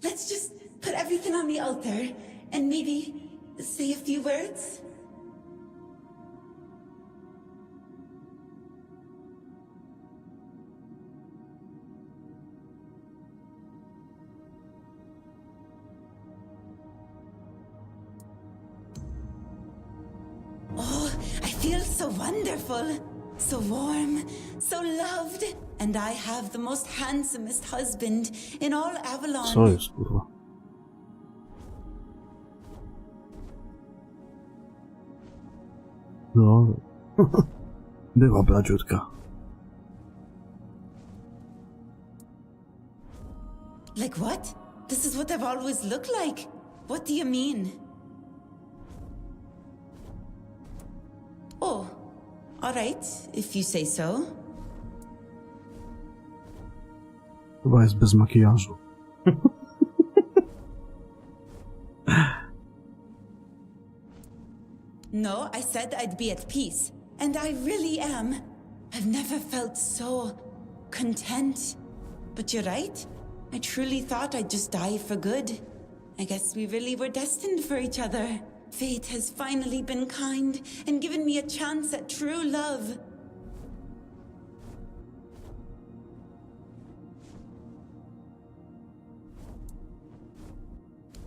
Let's just put everything on the altar and maybe say a few words. Oh, I feel so wonderful, so warm, so loved, and I have the most handsomest husband in all Avalon. Co jest, kurwa? No, była bladziutka. Like what? This is what I've always looked like. What do you mean? Oh, all right, if you say so. Chyba jest bez makijażu. No, I said I'd be at peace, and I really am. I've never felt so content. But you're right. I truly thought I'd just die for good. I guess we really were destined for each other. Fate has finally been kind and given me a chance at true love.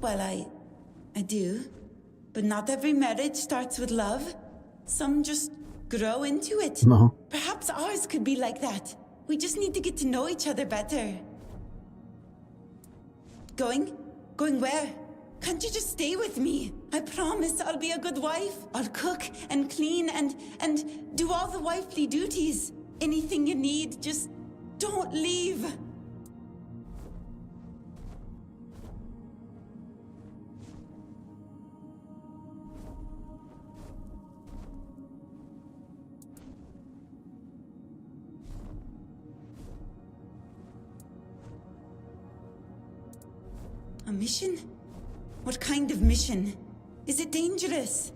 Well, I do. But not every marriage starts with love. Some just grow into it. No. Perhaps ours could be like that. We just need to get to know each other better. Going? Going where? Can't you just stay with me? I promise I'll be a good wife. I'll cook and clean and do all the wifely duties. Anything you need, just don't leave. A mission? What kind of mission? Is it dangerous?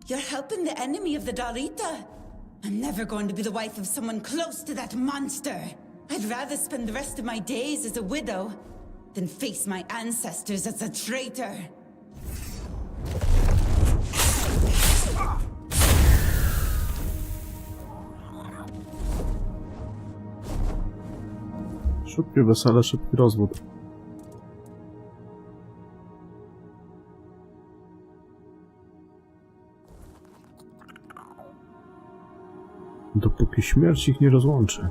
You're helping the enemy of the Darita. I'm never going to be the wife of someone close to that monster. I'd rather spend the rest of my days as a widow than face my ancestors as a traitor. Szybkie wesele, szybki rozwód. Dopóki śmierć ich nie rozłączy.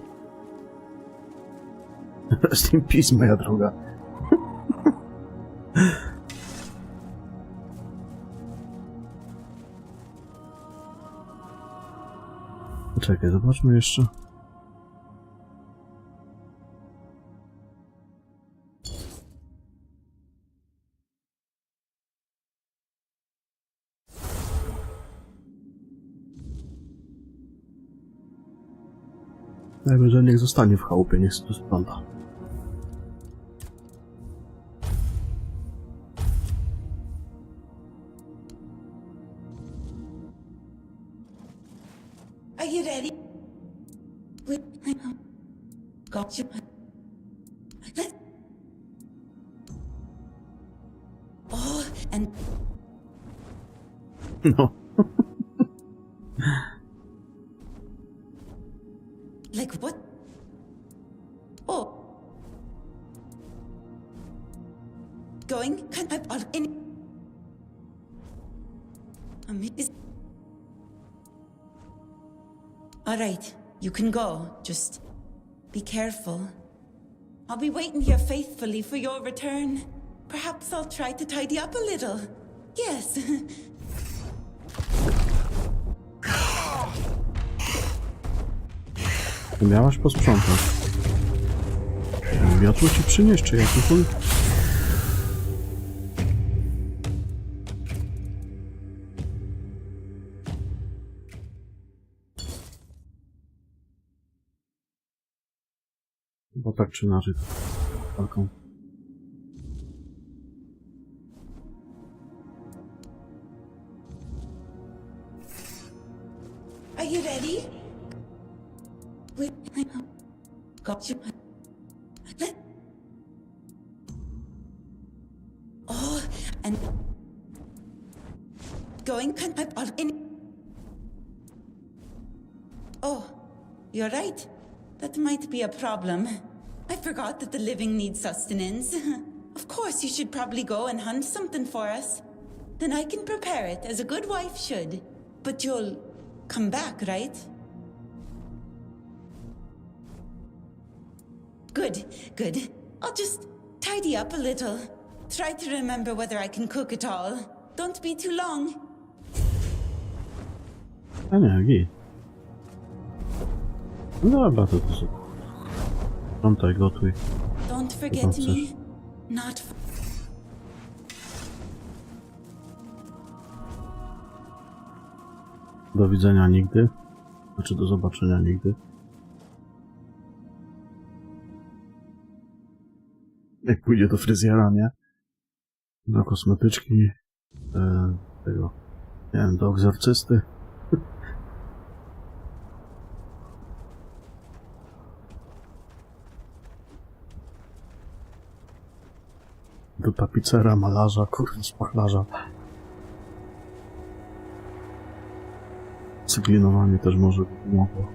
Rest in peace, moja droga. Czekaj, zobaczmy jeszcze. Najwyżej niech zostanie w chałupie, niech się tu spląta. Are you ready? Got you. Oh, and no. Like what? Oh. Going? Can I in is All right, you can go. Just be careful. I'll be waiting here faithfully for your return. Perhaps I'll try to tidy up a little. Yes. Miałaś posprzątać. Wiatło ci przynieść, czy jaki chuj? Bo tak czy inaczej. Taką. Are you ready? Wait, got you. Oh, and going in. Oh, you're right. That might be a problem. I forgot that the living need sustenance. Of course, you should probably go and hunt something for us. Then I can prepare it as a good wife should. But you'll come back, right? Good, good. I'll just tidy up a little. Try to remember whether I can cook at all. Don't be too long. A nie, git. No dobra, to jest... Sprzątaj, gotuj. Don't forget me. Not... Do widzenia nigdy. Znaczy do zobaczenia nigdy. Jak pójdzie do fryzjera, nie? Do kosmetyczki. Tego... Nie wiem, do egzorcysty. Do tapicera, malarza, kurwa, szpachlarza. Cyklinowanie też może by pomogło.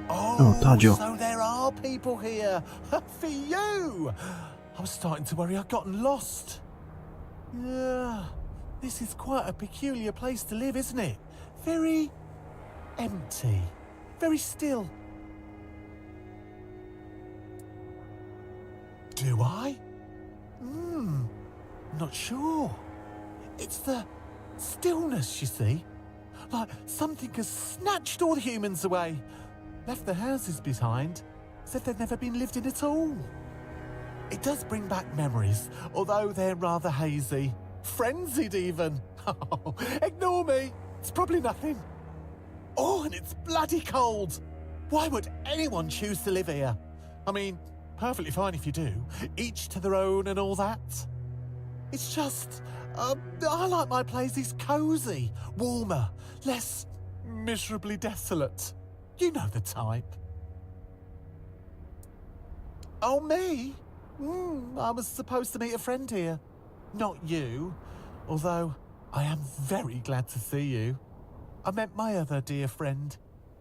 Oh, Tadio. So there are people here. For you. I was starting to worry I'd gotten lost. Yeah, this is quite a peculiar place to live, isn't it? Very empty. Very still. Do I? Not sure. It's the stillness, you see. Like something has snatched all the humans away. Left the houses behind. Said they'd never been lived in at all. It does bring back memories, although they're rather hazy. Frenzied, even. Oh, ignore me. It's probably nothing. Oh, and it's bloody cold. Why would anyone choose to live here? I mean, perfectly fine if you do. Each to their own and all that. It's just... I like my places cosy, warmer, less miserably desolate. You know the type. Oh, me? I was supposed to meet a friend here. Not you. Although, I am very glad to see you. I met my other dear friend,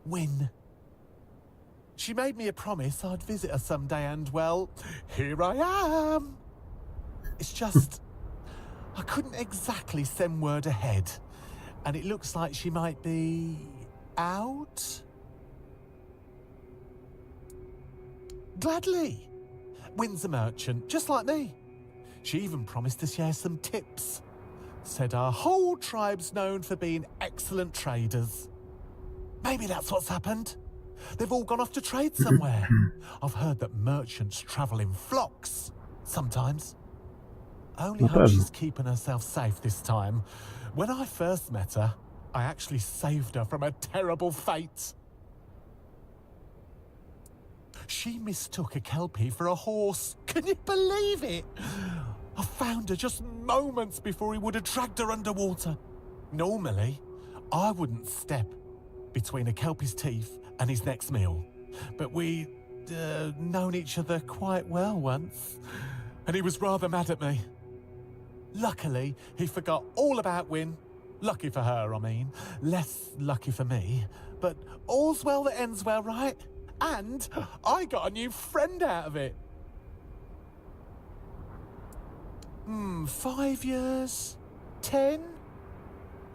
Win. She made me a promise I'd visit her someday and, well, here I am. It's just... I couldn't exactly send word ahead. And it looks like she might be... out? Gladly. Win's a merchant, just like me. She even promised to share some tips. Said our whole tribe's known for being excellent traders. Maybe that's what's happened. They've all gone off to trade somewhere. I've heard that merchants travel in flocks, sometimes. Only hope she's keeping herself safe this time. When I first met her, I actually saved her from a terrible fate. She mistook a kelpie for a horse. Can you believe it? I found her just moments before he would have dragged her underwater. Normally, I wouldn't step between a kelpie's teeth and his next meal. But we'd known each other quite well once, and he was rather mad at me. Luckily, he forgot all about Wynne. Lucky for her, I mean. Less lucky for me. But all's well that ends well, right? And I got a new friend out of it. 5 years? 10?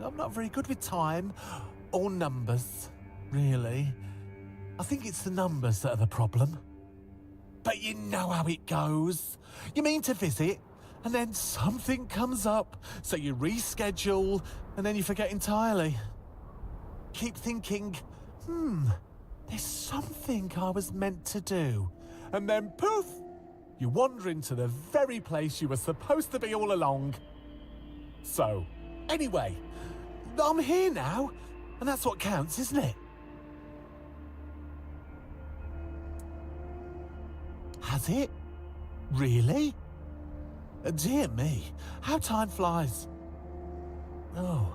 I'm not very good with time. Or numbers, really. I think it's the numbers that are the problem. But you know how it goes. You mean to visit, and then something comes up, so you reschedule, and then you forget entirely. Keep thinking, there's something I was meant to do. And then poof, you wander into the very place you were supposed to be all along. So, anyway, I'm here now, and that's what counts, isn't it? Has it? Really? Dear me, how time flies. Oh,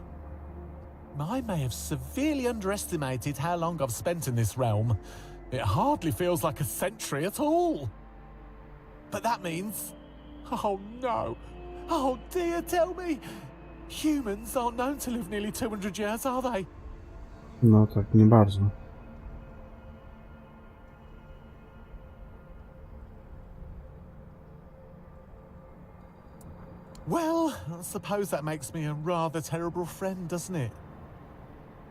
I may have severely underestimated how long I've spent in this realm. It hardly feels like a century at all. But that means... Oh no! Oh dear, tell me! Humans aren't known to live nearly 200 years, are they? No tak, nie bardzo. Well, I suppose that makes me a rather terrible friend, doesn't it?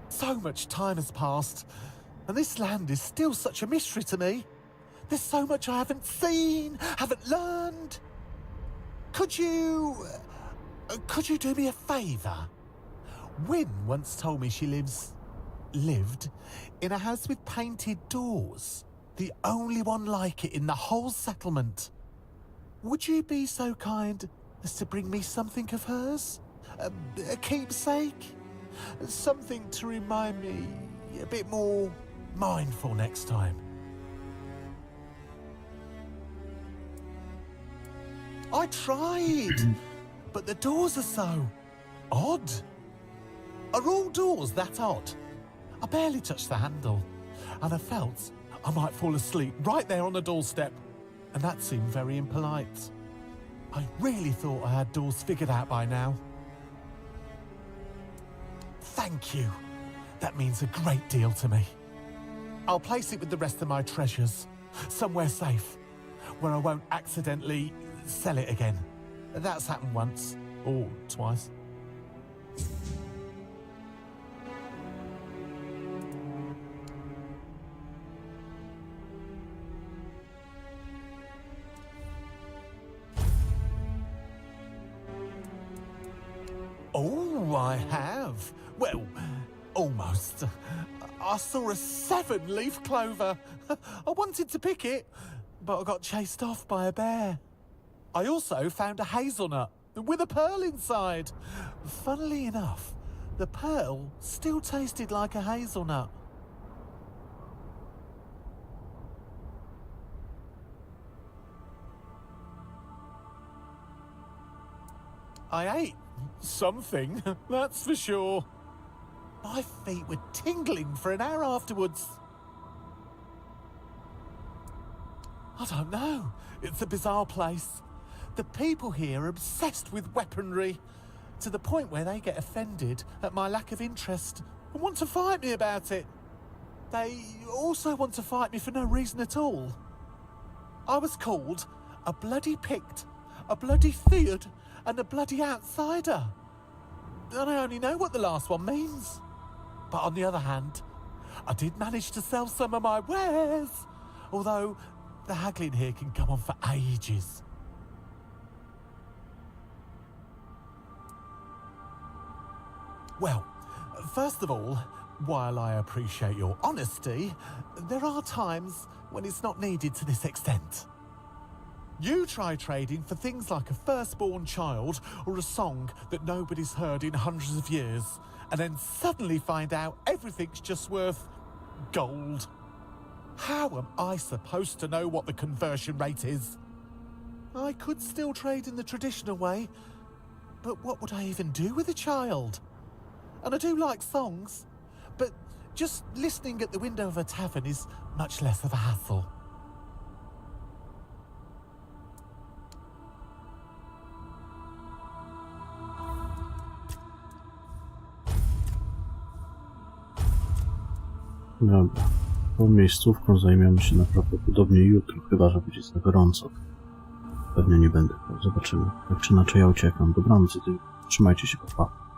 So much time has passed, and this land is still such a mystery to me. There's so much I haven't seen, haven't learned. Could you do me a favour? Wynne once told me she lived in a house with painted doors. The only one like it in the whole settlement. Would you be so kind as to bring me something of hers? A keepsake? Something to remind me a bit more mindful next time. I tried, but the doors are so odd. Are all doors that odd? I barely touched the handle, and I felt I might fall asleep right there on the doorstep, and that seemed very impolite. I really thought I had doors figured out by now. Thank you. That means a great deal to me. I'll place it with the rest of my treasures, somewhere safe, where I won't accidentally sell it again. That's happened once, or twice. Oh, I have. Well, almost. I saw a 7-leaf clover. I wanted to pick it, but I got chased off by a bear. I also found a hazelnut with a pearl inside. Funnily enough, the pearl still tasted like a hazelnut. I ate something, that's for sure. My feet were tingling for an hour afterwards. I don't know. It's a bizarre place. The people here are obsessed with weaponry, to the point where they get offended at my lack of interest and want to fight me about it. They also want to fight me for no reason at all. I was called a bloody Pict, a bloody Theod, and a bloody outsider. And I only know what the last one means. But on the other hand, I did manage to sell some of my wares, although the haggling here can go on for ages. Well, first of all, while I appreciate your honesty, there are times when it's not needed to this extent. You try trading for things like a firstborn child or a song that nobody's heard in hundreds of years, and then suddenly find out everything's just worth gold. How am I supposed to know what the conversion rate is? I could still trade in the traditional way, but what would I even do with a child? And I do like songs, but just listening at the window of a tavern is much less of a hassle. Dobra. Tą miejscówką zajmiemy się prawdopodobnie jutro, chyba że będzie za gorąco. Pewnie nie będę. Zobaczymy. Tak czy inaczej ja uciekam. Dobranoc, trzymajcie się, pa.